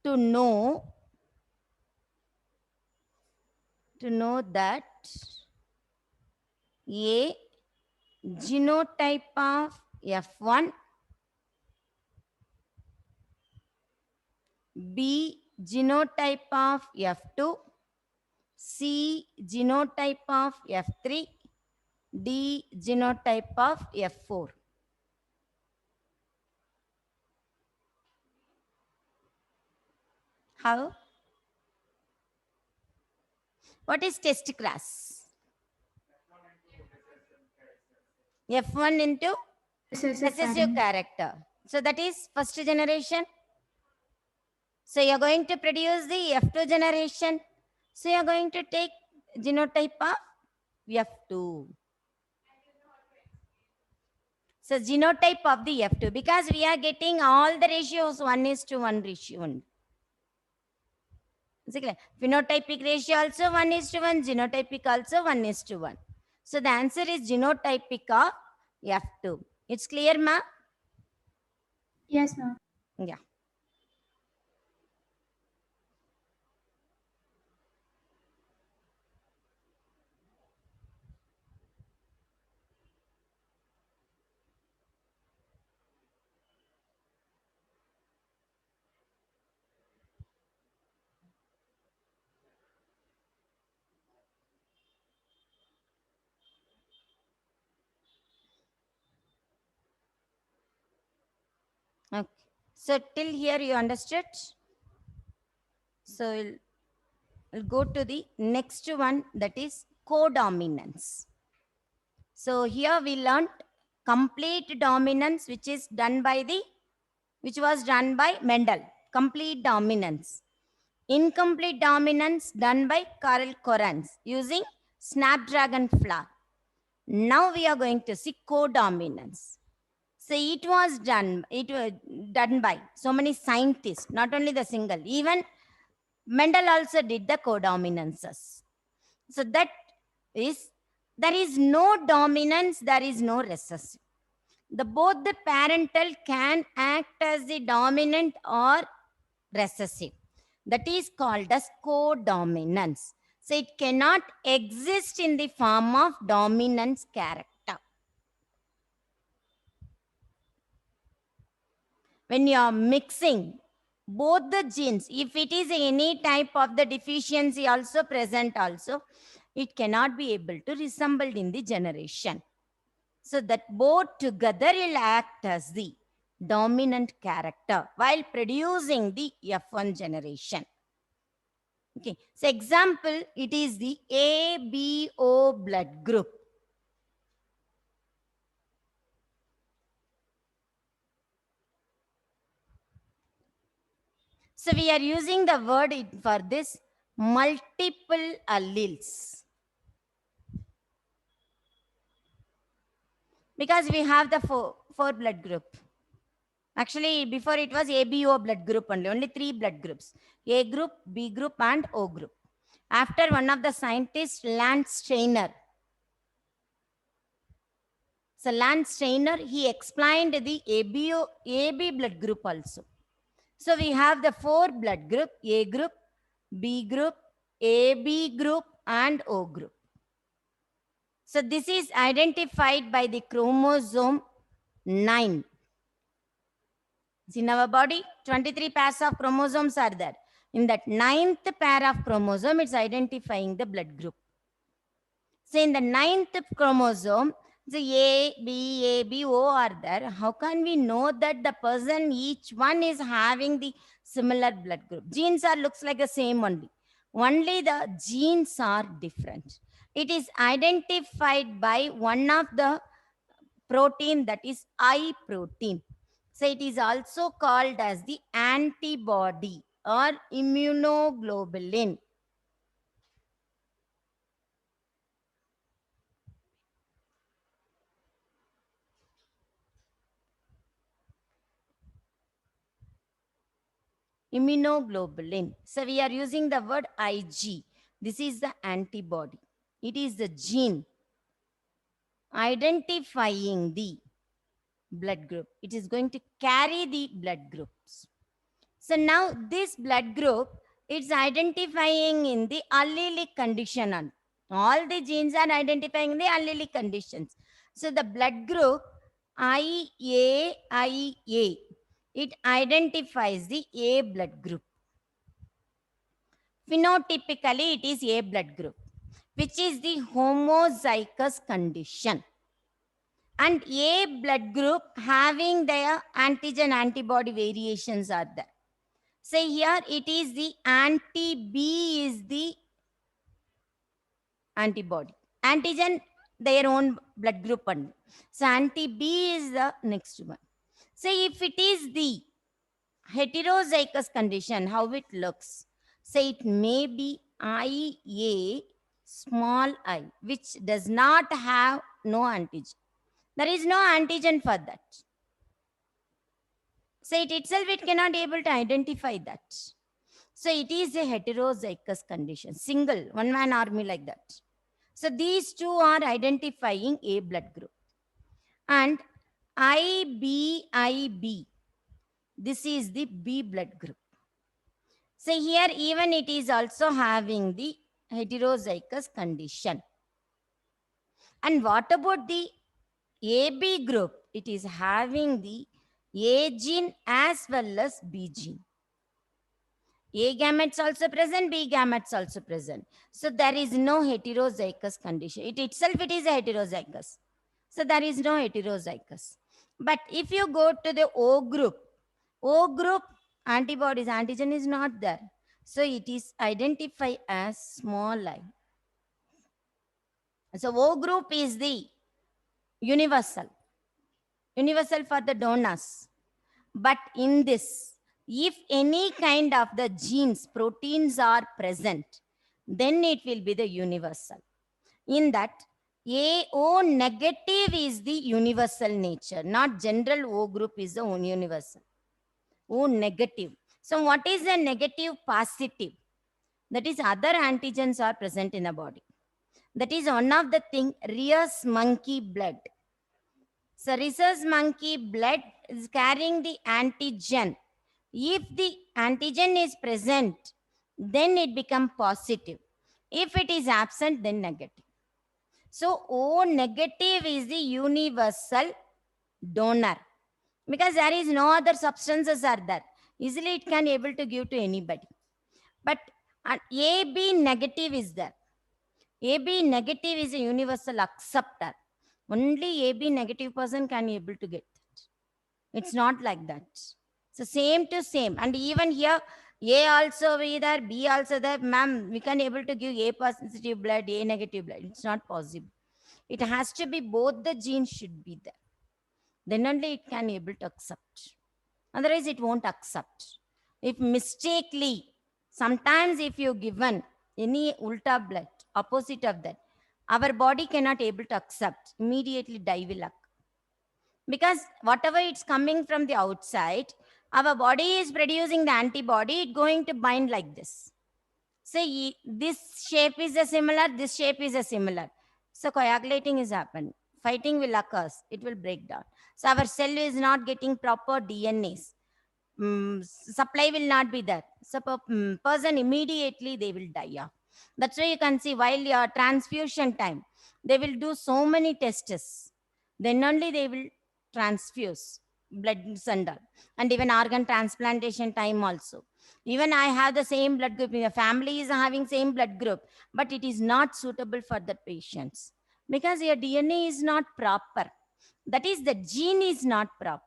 to know that A, genotype of F1, B, genotype of F2, C, genotype of F3, D, genotype of F4. How? What is test class? F1 into recessive character. So that is first generation. So you're going to produce the F2 generation. So you're going to take genotype of F2. So genotype of the F2, because we are getting all the ratios 1:1 ratio. Phenotypic ratio also 1:1, genotypic also 1:1. So the answer is genotypic of F2. It's clear, ma? Yes, ma'am. Yeah. Okay. So till here you understood. So we'll go to the next one, that is codominance. So here we learned complete dominance, which was done by Mendel. Complete dominance. Incomplete dominance done by Karl Korans using Snapdragon flower. Now we are going to see codominance. So it was done by so many scientists, not only the single, even Mendel also did the codominances. So that is, there is no dominance, there is no recessive. Both the parental can act as the dominant or recessive. That is called as codominance. So it cannot exist in the form of dominance character. When you are mixing both the genes, if it is any type of the deficiency also present also, it cannot be able to resemble in the generation. So that both together will act as the dominant character while producing the F1 generation. Okay, so example, it is the ABO blood group. So we are using the word for this, multiple alleles. Because we have the four blood group. Actually, before it was ABO blood group only 3 blood groups. A group, B group and O group. After one of the scientists, Lance Steiner. So Lance Steiner, he explained the AB blood group also. So we have the 4 blood group, A group, B group, AB group and O group. So this is identified by the chromosome 9. In our body, 23 pairs of chromosomes are there. In that 9th pair of chromosome, it's identifying the blood group. So in the 9th chromosome, the A, B, O are there. How can we know that the person, each one is having the similar blood group? Genes looks like the same only. Only the genes are different. It is identified by one of the protein, that is I protein. So it is also called as the antibody or immunoglobulin. Immunoglobulin. So we are using the word Ig. This is the antibody. It is the gene identifying the blood group. It is going to carry the blood groups. So now this blood group, it's identifying in the allelic condition. All the genes are identifying the allelic conditions. So the blood group IAIA, it identifies the A blood group. Phenotypically, it is A blood group, which is the homozygous condition. And A blood group having their antigen antibody variations are there. Say here it is the anti-B is the antibody. Antigen, their own blood group. And so anti-B is the next one. Say if it is the heterozygous condition, how it looks. Say it may be IA small I, which does not have no antigen. There is no antigen for that. So it itself, it cannot able to identify that. So it is a heterozygous condition, single, one man army like that. So these two are identifying A blood group. And IBIB, this is the B blood group. So here even it is also having the heterozygous condition. And what about the AB group? It is having the A gene as well as B gene. A gametes also present, B gametes also present. So there is no heterozygous condition. It itself, it is a heterozygous. So there is no heterozygous. But if you go to the O group antibodies, antigen is not there. So it is identified as small I. So O group is the universal for the donors. But in this, if any kind of the genes, proteins are present, then it will be the universal. In that, O negative is the universal nature, not general O group is the universal. O negative. So what is the negative positive? That is other antigens are present in the body. That is one of the thing, rhesus monkey blood. So rhesus monkey blood is carrying the antigen. If the antigen is present, then it becomes positive. If it is absent, then negative. So O negative is the universal donor, because there is no other substances are there. Easily it can able to give to anybody. But AB negative is there. AB negative is a universal acceptor. Only AB negative person can able to get that. It's not like that. So same to same. And even here, A also be there, B also there. Ma'am, we can able to give A positive blood, A negative blood. It's not possible. It has to be both the genes should be there. Then only it can able to accept. Otherwise, it won't accept. If mistakenly, sometimes if you given any ulta blood, opposite of that, our body cannot able to accept. Immediately die will occur. Because whatever it's coming from the outside, our body is producing the antibody, it's going to bind like this. So this shape is a similar, this shape is a similar. So coagulating is happened. Fighting will occur, it will break down. So our cell is not getting proper DNAs. Supply will not be there. So person immediately they will die off. That's why you can see while your transfusion time, they will do so many tests. Then only they will transfuse blood center, and even organ transplantation time also. Even I have the same blood group, the family is having same blood group, but it is not suitable for the patients because your DNA is not proper. That is, the gene is not proper.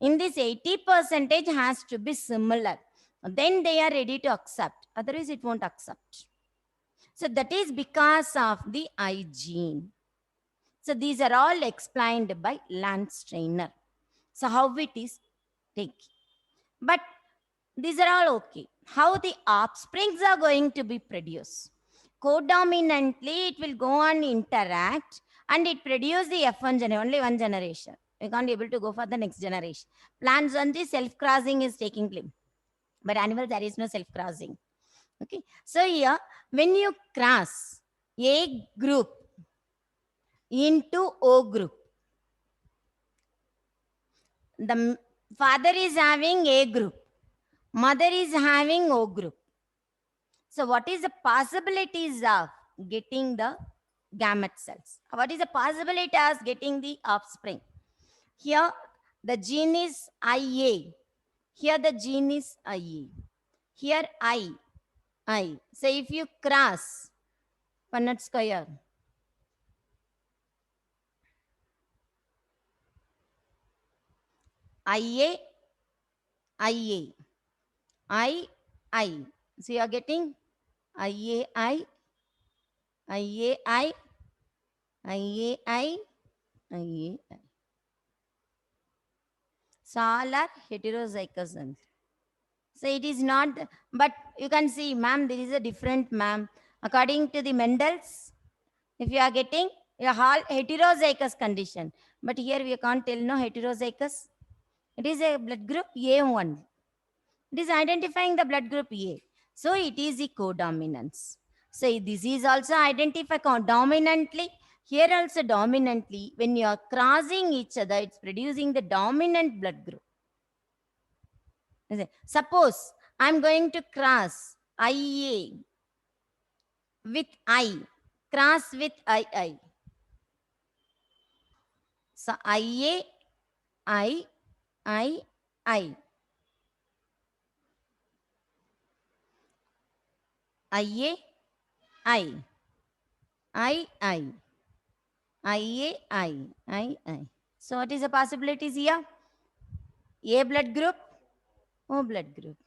In this 80% has to be similar. Then they are ready to accept. Otherwise, it won't accept. So that is because of the I gene. So these are all explained by Lance Trainer. So how it is taken. But these are all okay. How the offsprings are going to be produced. Codominantly, it will go and interact and it produce the F1 generation, only one generation. You can't be able to go for the next generation. Plants only self-crossing is taking place. But animal, there is no self-crossing. Okay. So here, when you cross A group into O group, the father is having A group, mother is having O group. So what is the possibilities of getting the gamete cells. What is the possibility as getting the offspring? Here the gene is IA. Here the gene is IA. Here I. So if you cross Punnett square, IA, IA, I. So you are getting IAI, IAI, IAI, IAI. So all are heterozygous. So it is not, but you can see, ma'am, there is a different, ma'am. According to the Mendel's, if you are getting a all heterozygous condition, but here we can't tell no heterozygous. It is a blood group A1. It is identifying the blood group A. So it is the codominance. So this is also identified dominantly. Here also dominantly, when you are crossing each other, it's producing the dominant blood group. Suppose I'm going to cross IA with I, cross with II. So IA, I, I, I. IA, I, I, I, IA, I. So what is the possibilities here? A blood group, O blood group.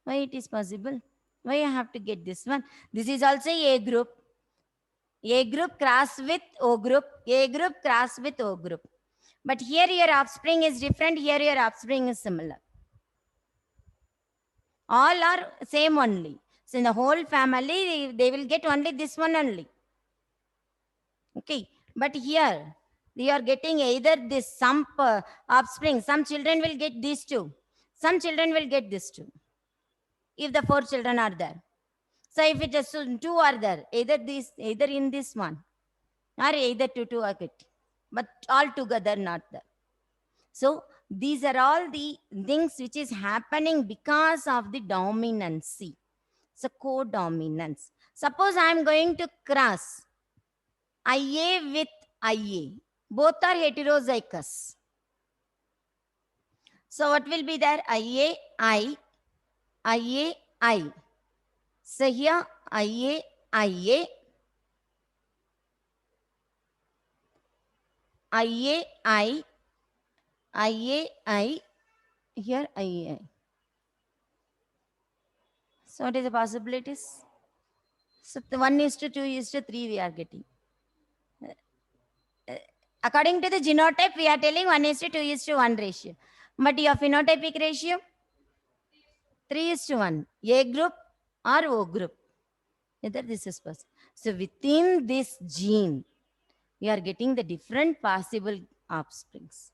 Why it is possible? Why I have to get this one? This is also A group. A group cross with O group. A group cross with O group. But here your offspring is different. Here your offspring is similar. All are same only. So in the whole family, they will get only this one only. Okay. But here, they are getting either this some offspring. Some children will get these two. Some children will get this two. If the 4 children are there. So if it is 2 are there, either in this one, or either two are good, but all together not there. So these are all the things which is happening because of the dominancy. So codominance. Suppose I am going to cross IA with IA. Both are heterozygous. So what will be there? IA, I. So here IA, IA, I, here I. So what is the possibilities? So 1:2:3 we are getting. According to the genotype, we are telling 1:2:1 ratio. But your phenotypic ratio? 3:1. A group or O group. Whether this is possible. So within this gene, we are getting the different possible offsprings.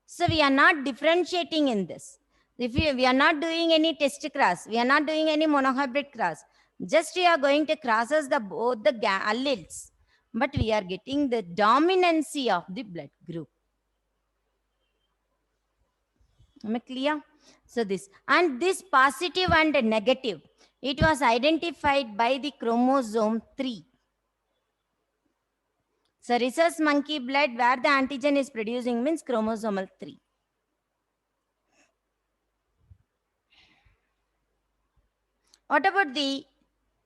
So we are not differentiating in this. If we are not doing any test cross, we are not doing any monohybrid cross. Just we are going to crosses both the alleles, but we are getting the dominancy of the blood group. Am I clear? So this and this positive and negative, it was identified by the chromosome 3. So rhesus monkey blood where the antigen is producing means chromosomal 3. What about the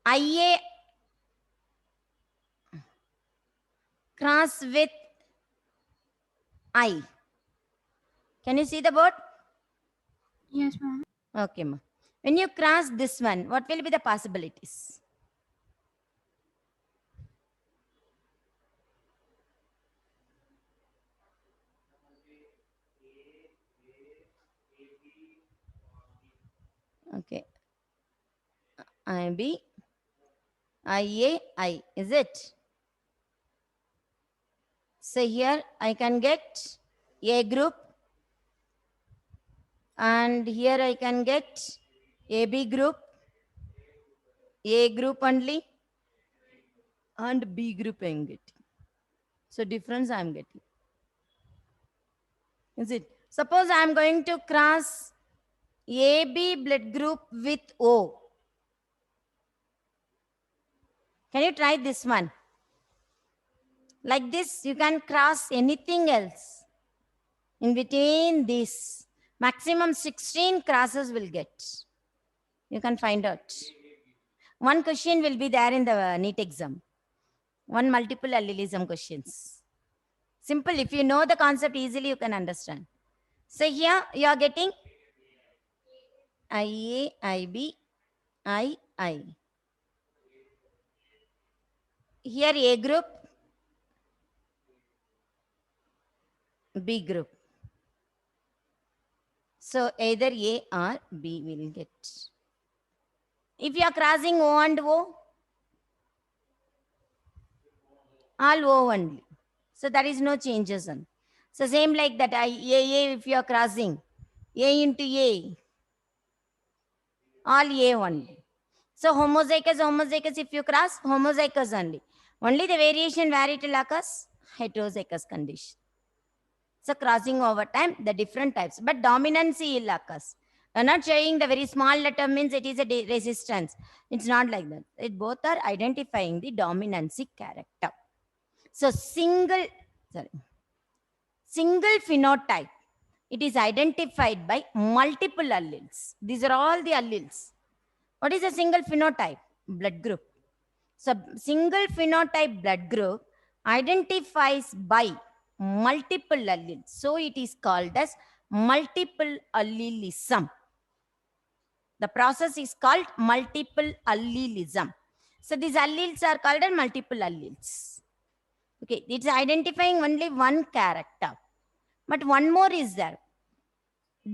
IA cross with I? Can you see the board? Yes, ma'am. Okay, ma. When you cross this one, what will be the possibilities? Okay. IB, IA, I. Is it? So here I can get A group. And here I can get AB group. A group only. And B group I am getting. So difference I am getting. Is it? Suppose I am going to cross AB blood group with O. Can you try this one? Like this, you can cross anything else. In between this, maximum 16 crosses will get. You can find out. One question will be there in the NEET exam. One multiple allelism questions. Simple. If you know the concept easily, you can understand. So here you are getting IA, IB, II. Here A group, B group. So either A or B will get. If you are crossing O and O, all O only. So there is no changes on. So same like that, A, if you are crossing, A into A, all A only. So homozygous, if you cross, homozygous only. Only the variation where it will occurs, heterozygous condition. So crossing over time, the different types, but dominancy will occurs. You're not showing the very small letter means it is a resistance. It's not like that. It both are identifying the dominancy character. So single phenotype, it is identified by multiple alleles. These are all the alleles. What is a single phenotype? Blood group. So single phenotype blood group identifies by multiple alleles. So it is called as multiple allelism. The process is called multiple allelism. So these alleles are called as multiple alleles. Okay, it's identifying only one character. But one more is there.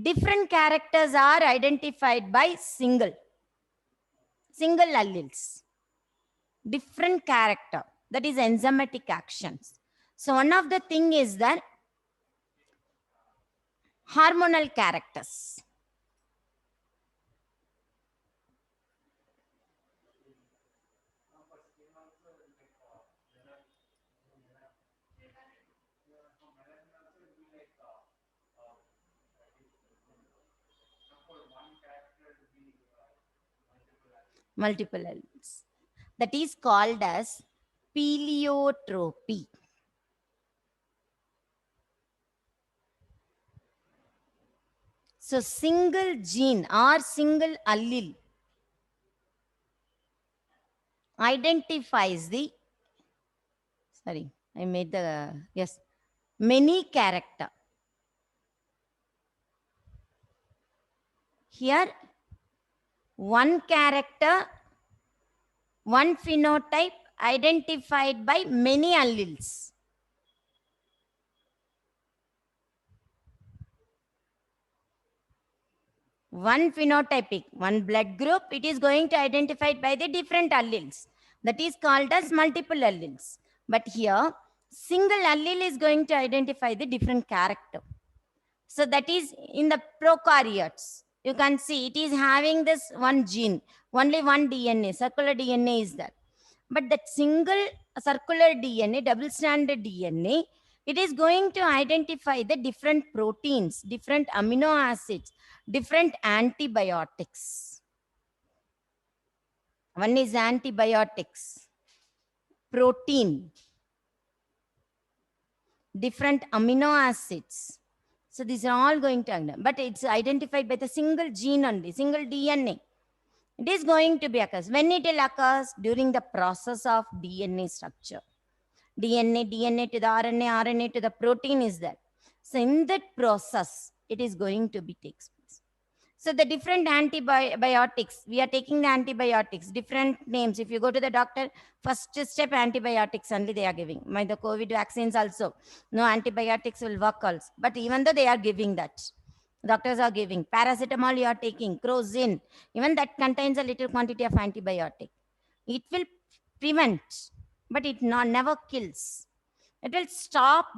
Different characters are identified by single alleles. Different character, that is enzymatic actions. So one of the thing is that hormonal characters. Multiple alleles. That is called as pleiotropy. So single gene or single allele identifies the, many character. Here, one character, one phenotype identified by many alleles. One phenotypic, one blood group, it is going to identify by the different alleles. That is called as multiple alleles. But here, single allele is going to identify the different character. So that is in the prokaryotes. You can see it is having this one gene, only one DNA, circular DNA is there. But that single circular DNA, double-stranded DNA, it is going to identify the different proteins, different amino acids, different antibiotics. One is antibiotics, protein, different amino acids. So these are all going to, but it's identified by the single gene only, single DNA. It is going to be occurs. When it will occurs? During the process of DNA structure. DNA to the RNA, RNA to the protein is there. So in that process, it is going to be takes place. So the different antibiotics, we are taking the antibiotics, different names. If you go to the doctor, first step antibiotics only they are giving. By the COVID vaccines also, no antibiotics will work also. But even though they are giving that, doctors are giving paracetamol, you are taking crozin, even that contains a little quantity of antibiotic. It will prevent, but it never kills. It will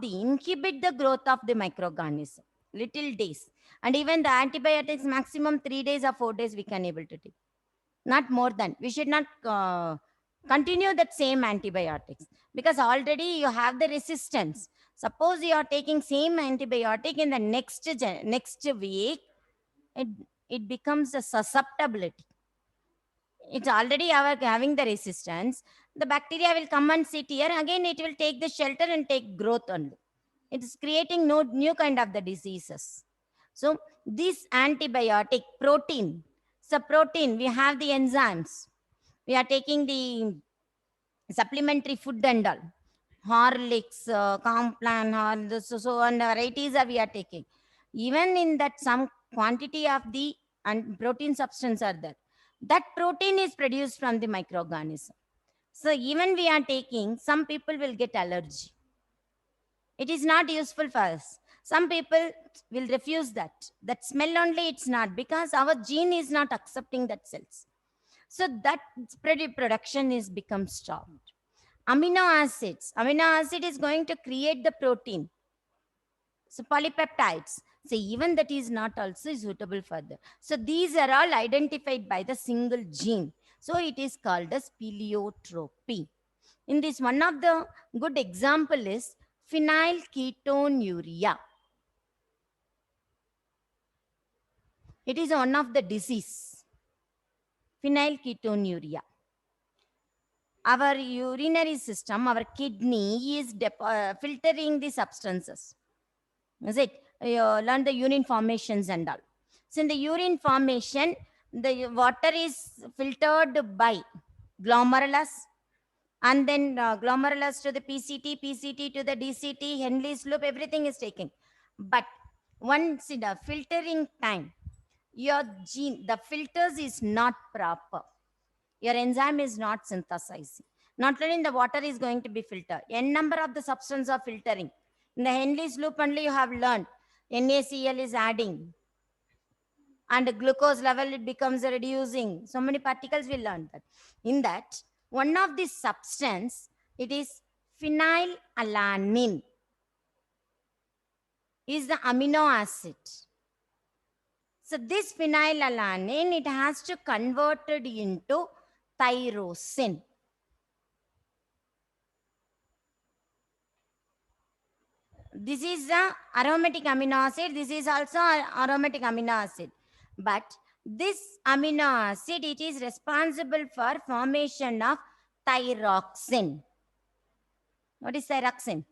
inhibit the growth of the microorganism, little days. And even the antibiotics, maximum 3 days or 4 days we can able to take. Not more than. We should not continue that same antibiotics because already you have the resistance. Suppose you are taking same antibiotic in the next week, it becomes a susceptibility. It's already having the resistance. The bacteria will come and sit here. Again, it will take the shelter and take growth only. It is creating no new kind of the diseases. So this antibiotic protein, so protein, we have the enzymes. We are taking the supplementary food and all. Horlicks, Complan, so and varieties are we are taking. Even in that, some quantity of the and protein substance are there. That protein is produced from the microorganism. So even we are taking, some people will get allergy. It is not useful for us. Some people will refuse that. That smell only it's not, because our gene is not accepting that cells. So that production is become stopped. Amino acids. Amino acid is going to create the protein. So polypeptides. So even that is not also suitable for them. So these are all identified by the single gene. So it is called as pleiotropy. In this, one of the good example is phenylketonuria. It is one of the disease. Phenylketonuria. Our urinary system, our kidney is filtering the substances. Is it? You learn the urine formations and all. So in the urine formation, the water is filtered by glomerulus, and then glomerulus to the PCT, PCT to the DCT, Henle's loop, everything is taken. But once in the filtering time, your gene, the filters is not proper. Your enzyme is not synthesizing. Not only the water is going to be filtered, n number of the substance are filtering. In the Henle's loop only you have learned NaCl is adding, and the glucose level it becomes reducing. So many particles we learned that. In that, one of the substance, it is phenylalanine, is the amino acid. So this phenylalanine, it has to convert it into tyrosine. This is the aromatic amino acid. This is also aromatic amino acid. But this amino acid, it is responsible for formation of thyroxine. What is thyroxine?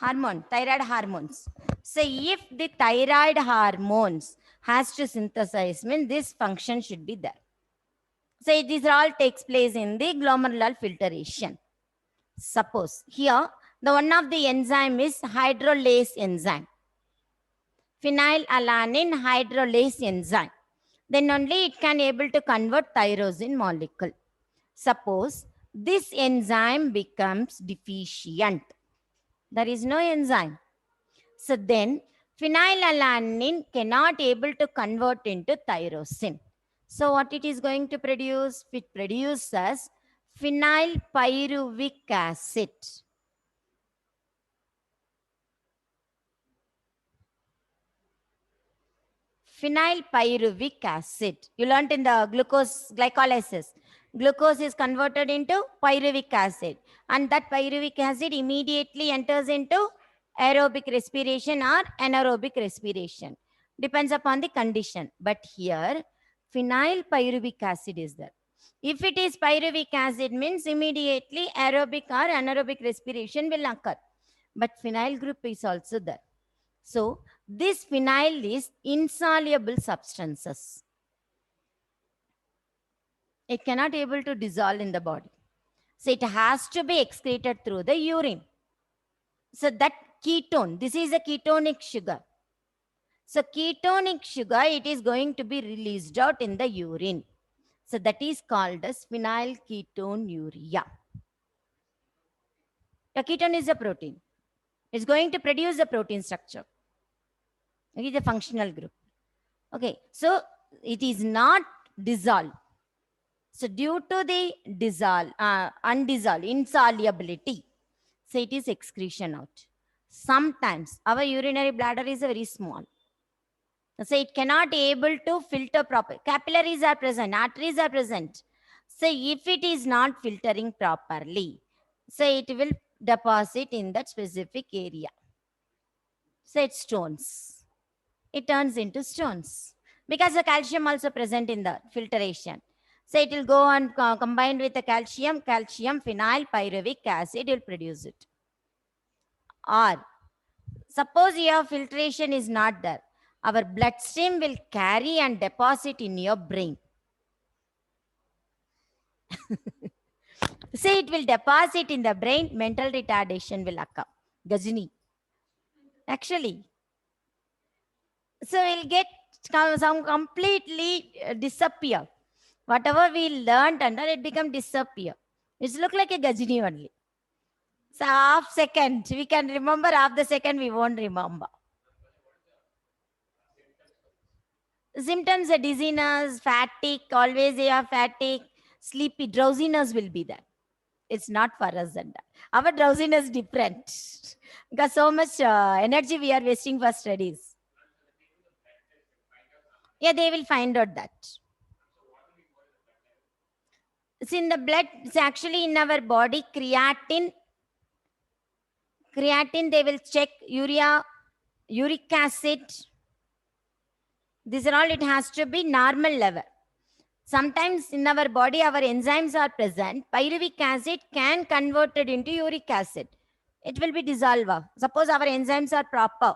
Hormone, thyroid hormones. So if the thyroid hormones has to synthesize, means this function should be there. So this all takes place in the glomerular filtration. Suppose here, the one of the enzyme is hydrolase enzyme. Phenylalanine hydrolase enzyme. Then only it can able to convert tyrosine molecule. Suppose this enzyme becomes deficient. There is no enzyme. So then phenylalanine cannot able to convert into tyrosine. So what it is going to produce? It produces phenylpyruvic acid. Phenylpyruvic acid. You learned in the glucose glycolysis. Glucose is converted into pyruvic acid, and that pyruvic acid immediately enters into aerobic respiration or anaerobic respiration. Depends upon the condition. But here, phenylpyruvic acid is there. If it is pyruvic acid, means immediately aerobic or anaerobic respiration will occur. But phenyl group is also there. So this phenyl is insoluble substances. It cannot able to dissolve in the body. So it has to be excreted through the urine. So that ketone, this is a ketonic sugar. So ketonic sugar, it is going to be released out in the urine. So that is called as phenylketonuria. A ketone is a protein. It's going to produce a protein structure. It is a functional group. Okay, so it is not dissolved. So due to the undissolved, insolubility, so it is excretion out. Sometimes our urinary bladder is very small. So it cannot able to filter properly. Capillaries are present, arteries are present. So if it is not filtering properly, so it will deposit in that specific area. So it's stones. It turns into stones because the calcium also present in the filtration. So it will go and combine with the calcium, phenyl pyruvic acid will produce it. Or suppose your filtration is not there, our bloodstream will carry and deposit in your brain. So it will deposit in the brain, mental retardation will occur. Gajini. Actually. So we'll get some completely disappear. Whatever we learned under it become disappear. It's look like a Gajini only. So half second, we can remember, half the second we won't remember. Symptoms are dizziness, fatigue, always you have fatigue, sleepy, drowsiness will be there. It's not for us and that. Our drowsiness different. Because so much energy we are wasting for studies. Yeah, they will find out that. It's in the blood, it's actually in our body, creatine, they will check urea, uric acid. These are all, it has to be normal level. Sometimes in our body, our enzymes are present. Pyruvic acid can convert it into uric acid. It will be dissolved. Suppose our enzymes are proper.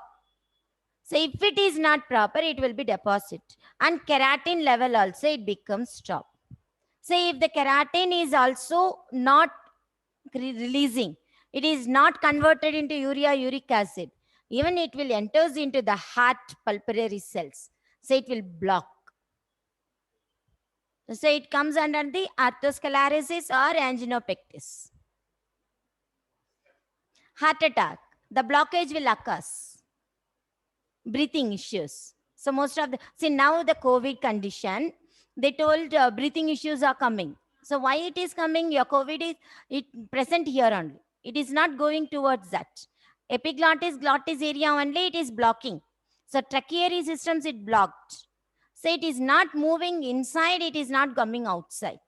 So if it is not proper, it will be deposit. And keratin level also, it becomes stop. So if the keratin is also not releasing, it is not converted into urea, uric acid, even it will enters into the heart pulmonary cells. So it will block. So it comes under the atherosclerosis or anginopectis. Heart attack, the blockage will occur. Breathing issues. So most of the, see now the COVID condition, they told breathing issues are coming. So why it is coming? Your COVID is it present here only. It is not going towards that. Epiglottis, glottis area only it is blocking. So tracheary systems it blocked. So it is not moving inside, it is not coming outside.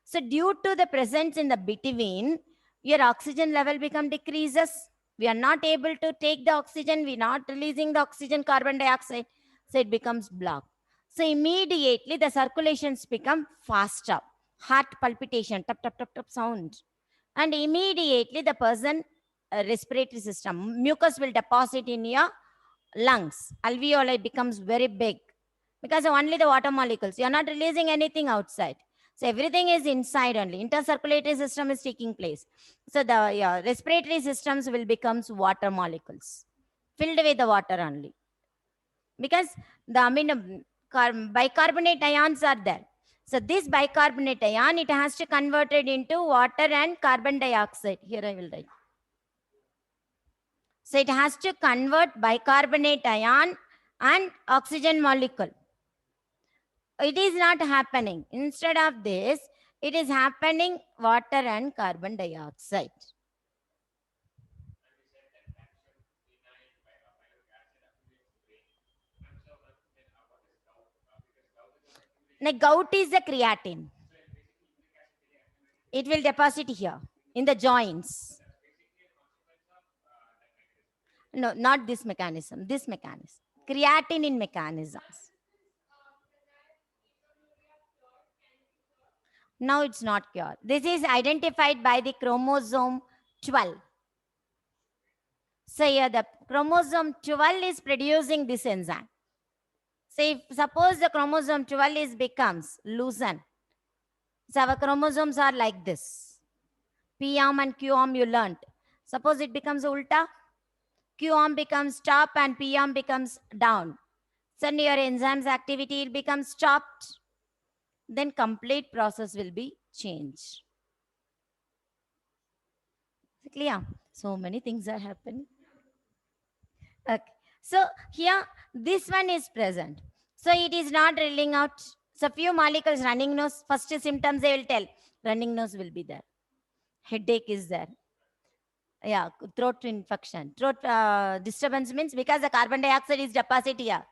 So due to the presence in the between, your oxygen level become decreases. We are not able to take the oxygen. We are not releasing the oxygen, carbon dioxide. So it becomes blocked. So immediately the circulations become faster. Heart palpitation, tap, tap, tap, tap sound. And immediately the person respiratory system, mucus will deposit in your lungs. Alveoli becomes very big because only the water molecules. You are not releasing anything outside. So everything is inside only. Intercirculatory system is taking place. So the respiratory systems will become water molecules filled with the water only. Because the bicarbonate ions are there. So this bicarbonate ion, it has to convert it into water and carbon dioxide. Here I will write. So it has to convert bicarbonate ion and oxygen molecule. It is not happening. Instead of this, it is happening water and carbon dioxide. Now, gout is the creatine. It will deposit here in the joints. No, not this mechanism. This mechanism. Creatine in mechanisms. Now it's not cured. This is identified by the chromosome 12. So here the chromosome 12 is producing this enzyme. So if suppose the chromosome 12 is becomes loosen. So our chromosomes are like this. P arm and Q arm you learned. Suppose it becomes ulta. Q arm becomes top and P arm becomes down. Suddenly your enzymes activity will become stopped. Then complete process will be changed. Clear? So many things are happening. Okay. So here, this one is present. So it is not drilling out. So few molecules, running nose, first symptoms they will tell. Running nose will be there. Headache is there. Yeah, throat infection. Throat disturbance means because the carbon dioxide is deposited here.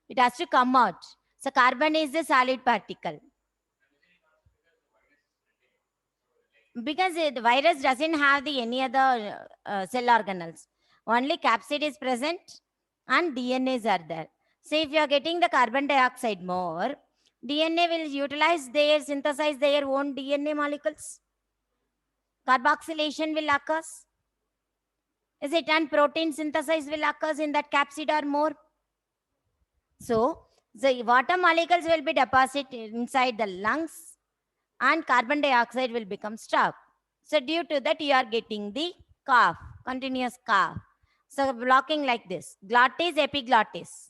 It has to come out. So carbon is the solid particle. Because the virus doesn't have the any other cell organelles. Only capsid is present and DNAs are there. So if you are getting the carbon dioxide more, DNA will utilize their, synthesize their own DNA molecules. Carboxylation will occur. Is it? And protein synthesis will occur in that capsid or more. So the water molecules will be deposited inside the lungs and carbon dioxide will become stuck. So due to that, you are getting the cough, continuous cough. So blocking like this, glottis, epiglottis.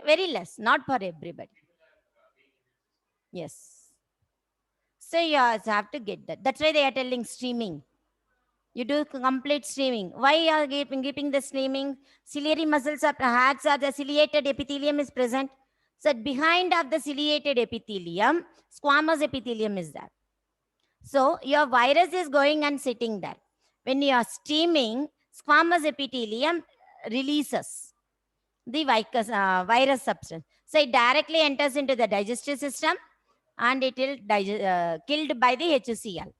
Very less, not for everybody. Yes. So you have to get that. That's why they are telling streaming. You do complete streaming. Why are you keeping the streaming? Ciliary muscles are perhaps or the ciliated epithelium is present. So behind of the ciliated epithelium, squamous epithelium is there. So your virus is going and sitting there. When you are steaming, squamous epithelium releases the virus substance. So it directly enters into the digestive system and it will killed by the HCl.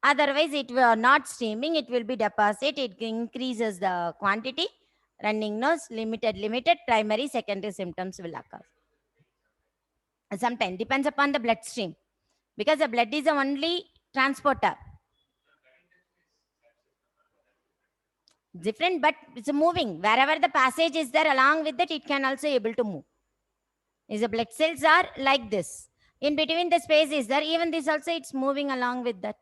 Otherwise, it will not steaming, it will be deposit. It increases the quantity. Running nose, limited, primary, secondary symptoms will occur. Sometimes depends upon the bloodstream because the blood is the only transporter. Different, but it's moving. Wherever the passage is there, along with that, it can also able to move. Is the blood cells are like this. In between the space is there, even this also it's moving along with that.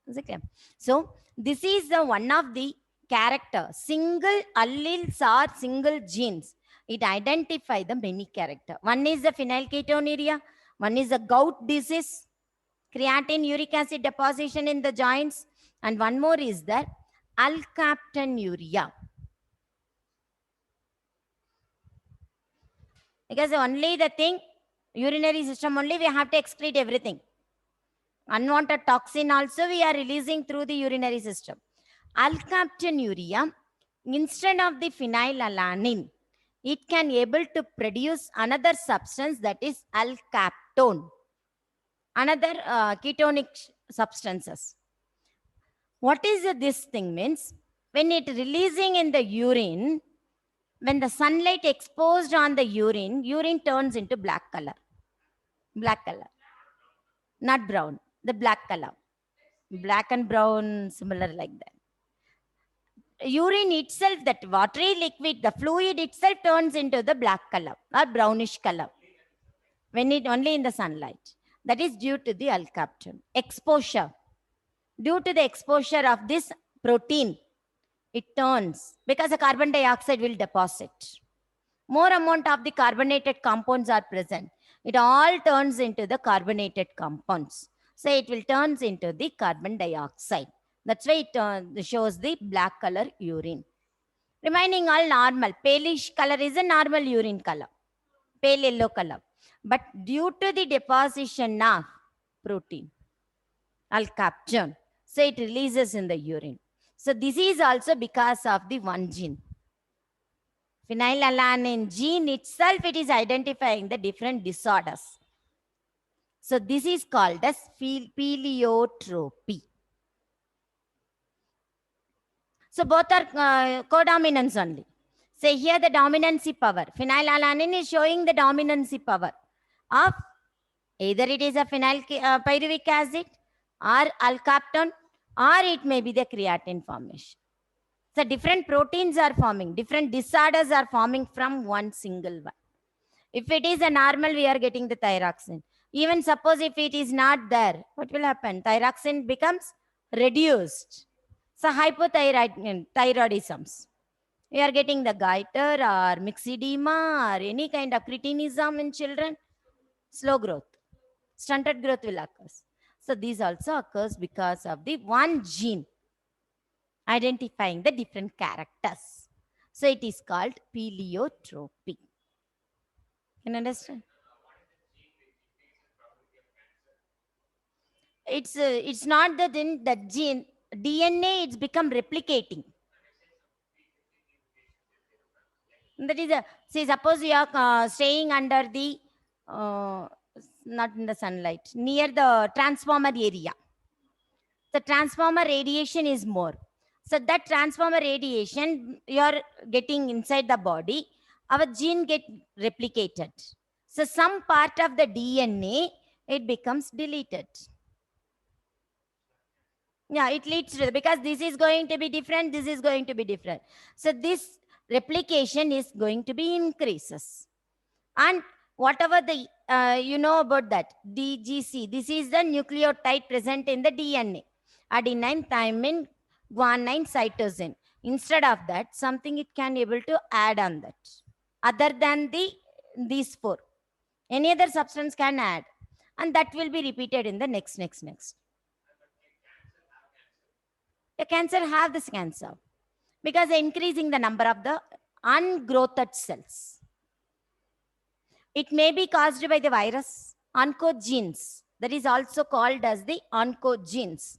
Is it clear? So this is the one of the character. Single alleles or single genes. It identify the many character. One is the phenylketonuria. One is the gout disease. Creatine uric acid deposition in the joints. And one more is the alkaptonuria. Because only the thing, urinary system only we have to excrete everything. Unwanted toxin also we are releasing through the urinary system. Alkaptonuria, instead of the phenylalanine, it can able to produce another substance that is alkaptone, another ketonic substances. What is this thing means? When it releasing in the urine, when the sunlight exposed on the urine turns into black color. Black color. Not brown, the black color. Black and brown, similar like that. Urine itself, that watery liquid, the fluid itself turns into the black color or brownish color when it only in the sunlight. That is due to the alkaptone. Exposure. Due to the exposure of this protein, it turns because the carbon dioxide will deposit. More amount of the carbonated compounds are present. It all turns into the carbonated compounds. So it will turns into the carbon dioxide. That's why it shows the black color urine. Remaining all normal. Palish color is a normal urine color. Pale yellow color. But due to the deposition of protein, alkaptone, so it releases in the urine. So this is also because of the one gene. Phenylalanine gene itself, it is identifying the different disorders. So this is called as pleiotropy. So both are codominants only. Say here the dominancy power. Phenylalanine is showing the dominancy power of either it is a pyruvic acid or alkaptone, or it may be the creatine formation. So different proteins are forming, different disorders are forming from one single one. If it is a normal, we are getting the thyroxine. Even suppose if it is not there, what will happen? Thyroxine becomes reduced. So hypothyroidisms. We are getting the goiter or myxedema or any kind of cretinism in children. Slow growth. Stunted growth will occur. So these also occurs because of the one gene identifying the different characters. So it is called pleiotropy. Can you understand? It's not the thing that gene DNA it's become replicating. That is a see. Suppose you are staying under the not in the sunlight near the transformer area. The transformer radiation is more. So that transformer radiation you are getting inside the body. our gene get replicated. So some part of the DNA, it becomes deleted. Yeah, it leads to, because this is going to be different, this is going to be different. So this replication is going to be increases. And whatever the, you know about that, DGC, this is the nucleotide present in the DNA. Adenine, thymine, guanine, cytosine. Instead of that, something it can able to add on that. Other than these four. Any other substance can add. And that will be repeated in the next. A cancer have this cancer because increasing the number of the ungrowthed cells. It may be caused by the virus, oncogenes. That is also called as the oncogenes.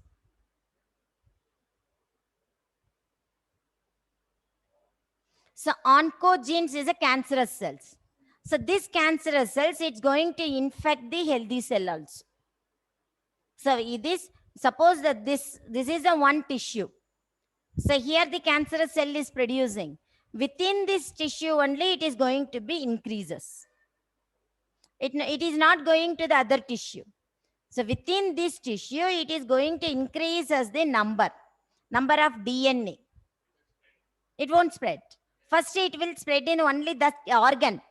So oncogenes is a cancerous cells. So this cancerous cells, it's going to infect the healthy cell also. So it is, suppose that this is a one tissue. So here the cancerous cell is producing. Within this tissue only it is going to be increases. It is not going to the other tissue. So within this tissue, it is going to increase as the number of DNA. It won't spread. First, it will spread in only the organ.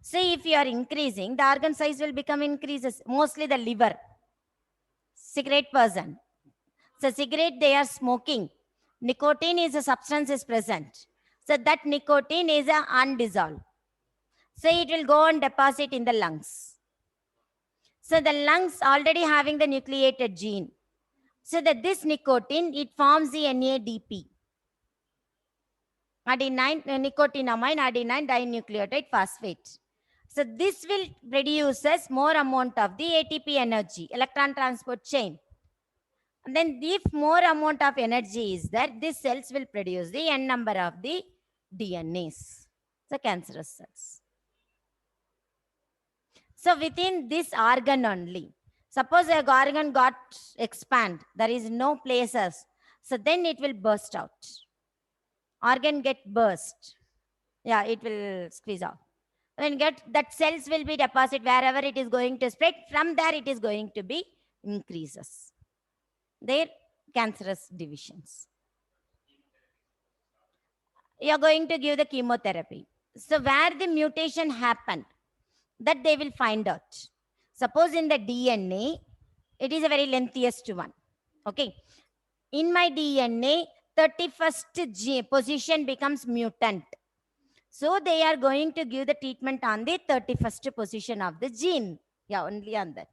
See, if you are increasing, the organ size will become increases, mostly the liver. Cigarette person. So cigarette, they are smoking. Nicotine is a substance is present. So that nicotine is a undissolved. So it will go and deposit in the lungs. So the lungs already having the nucleated gene. So that this nicotine, it forms the NADP. Adenine, nicotinamide, adenine dinucleotide phosphate. So this will produces more amount of the ATP energy, electron transport chain. And then if more amount of energy is there, these cells will produce the n number of the DNAs, the cancerous cells. So within this organ only, suppose a organ got expand, there is no places, so then it will burst out. Organ get burst. Yeah, it will squeeze out. When get that cells will be deposited wherever it is going to spread, from there it is going to be increases. Their cancerous divisions. You are going to give the chemotherapy. So where the mutation happened, that they will find out. Suppose in the DNA, it is a very lengthiest one. Okay. In my DNA, 31st position becomes mutant. So they are going to give the treatment on the 31st position of the gene. Yeah, only on that.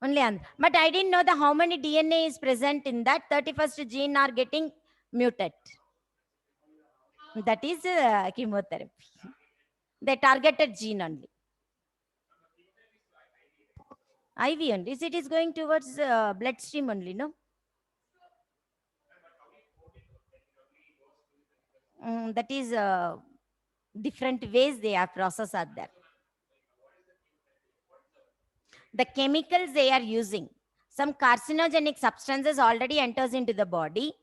Only on. But I didn't know how many DNA is present in that 31st gene are getting muted. That is chemotherapy. The targeted gene only. IV only. It is going towards bloodstream only, no? That is different ways they are processed are there. The chemicals they are using, some carcinogenic substances already enters into the body.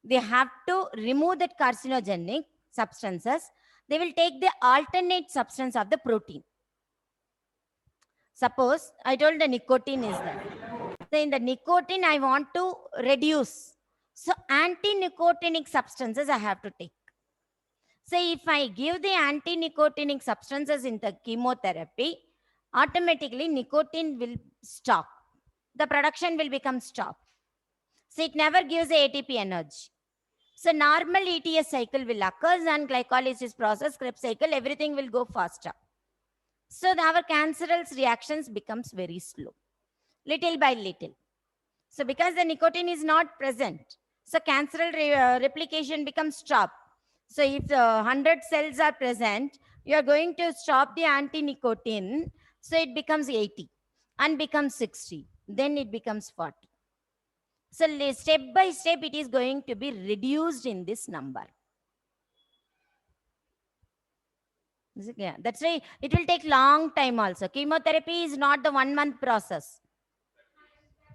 They have to remove that carcinogenic substances. They will take the alternate substance of the protein. Suppose I told the nicotine is there. So in the nicotine, I want to reduce. So anti-nicotinic substances I have to take. So if I give the anti-nicotinic substances in the chemotherapy, automatically nicotine will stop. The production will become stop. So it never gives the ATP energy. So normal ETS cycle will occur and glycolysis process, Krebs cycle, everything will go faster. So our cancerous reactions becomes very slow, little by little. So because the nicotine is not present, so cancerous replication becomes stop. So if 100 cells are present, you are going to stop the anti-nicotine. So it becomes 80 and becomes 60. Then it becomes 40. So step by step, it is going to be reduced in this number. Yeah, that's why it will take long time also. Chemotherapy is not the 1 month process.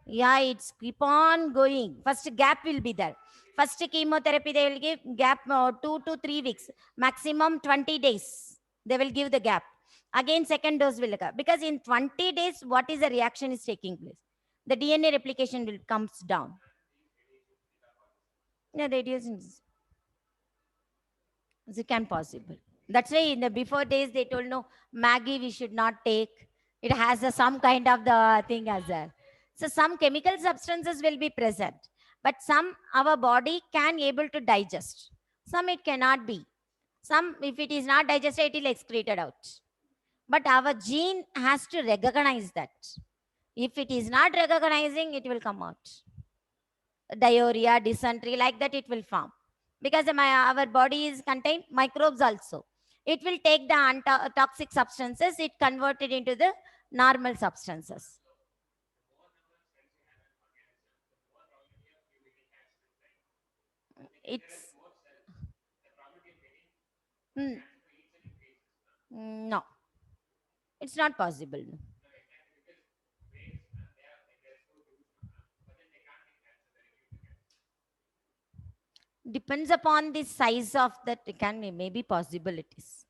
Yeah, it's keep on going. First gap will be there. First chemotherapy they will give gap 2 to 3 weeks, maximum 20 days. They will give the gap. Again, second dose will come because in 20 days, what is the reaction is taking place? The DNA replication will comes down. Yeah, the radiation is it can possible. That's why in the before days they told no Maggie we should not take. It has some kind of the thing as well. So some chemical substances will be present, but some our body can able to digest. Some it cannot be. Some if it is not digested, it will excreted out. But our gene has to recognize that. If it is not recognizing, it will come out. Diarrhea, dysentery, like that it will form. Because our body is contain microbes also. It will take the toxic substances, it converted into the normal substances. It's mm, no, it's not possible. Depends upon the size of that, it can be maybe possibilities.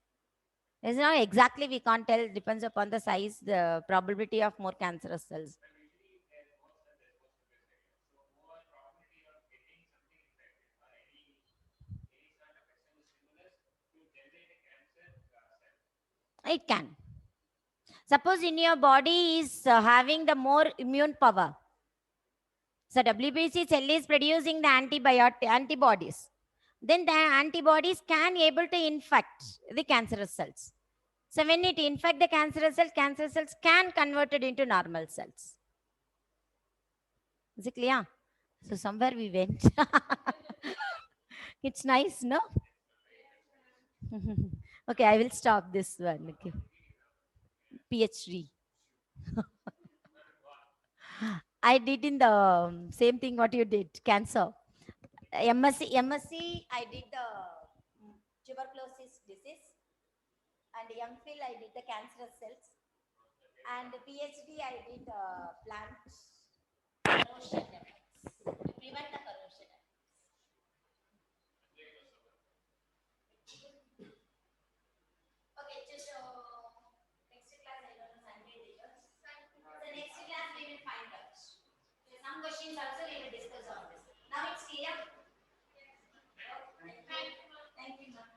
It's not exactly we can't tell, depends upon the size, the probability of more cancerous cells. It can. Suppose in your body is having the more immune power. So WBC cell is producing the antibodies. Then the antibodies can able to infect the cancerous cells. So when it infect the cancerous cells can convert it into normal cells. Is it clear? So somewhere we went. It's nice, no? Okay, I will stop this one. Okay. PhD. I did in the same thing what you did, cancer. MSc, I did the tuberculosis disease, and MPhil, I did the cancerous cells, and PhD, I did plant corrosion effects to prevent the corrosion effects. Okay, just next class, I don't know Sunday results. So next class we will find out. So some questions also we will discuss on this. Now it's clear. Okay. Thank you, ma'am.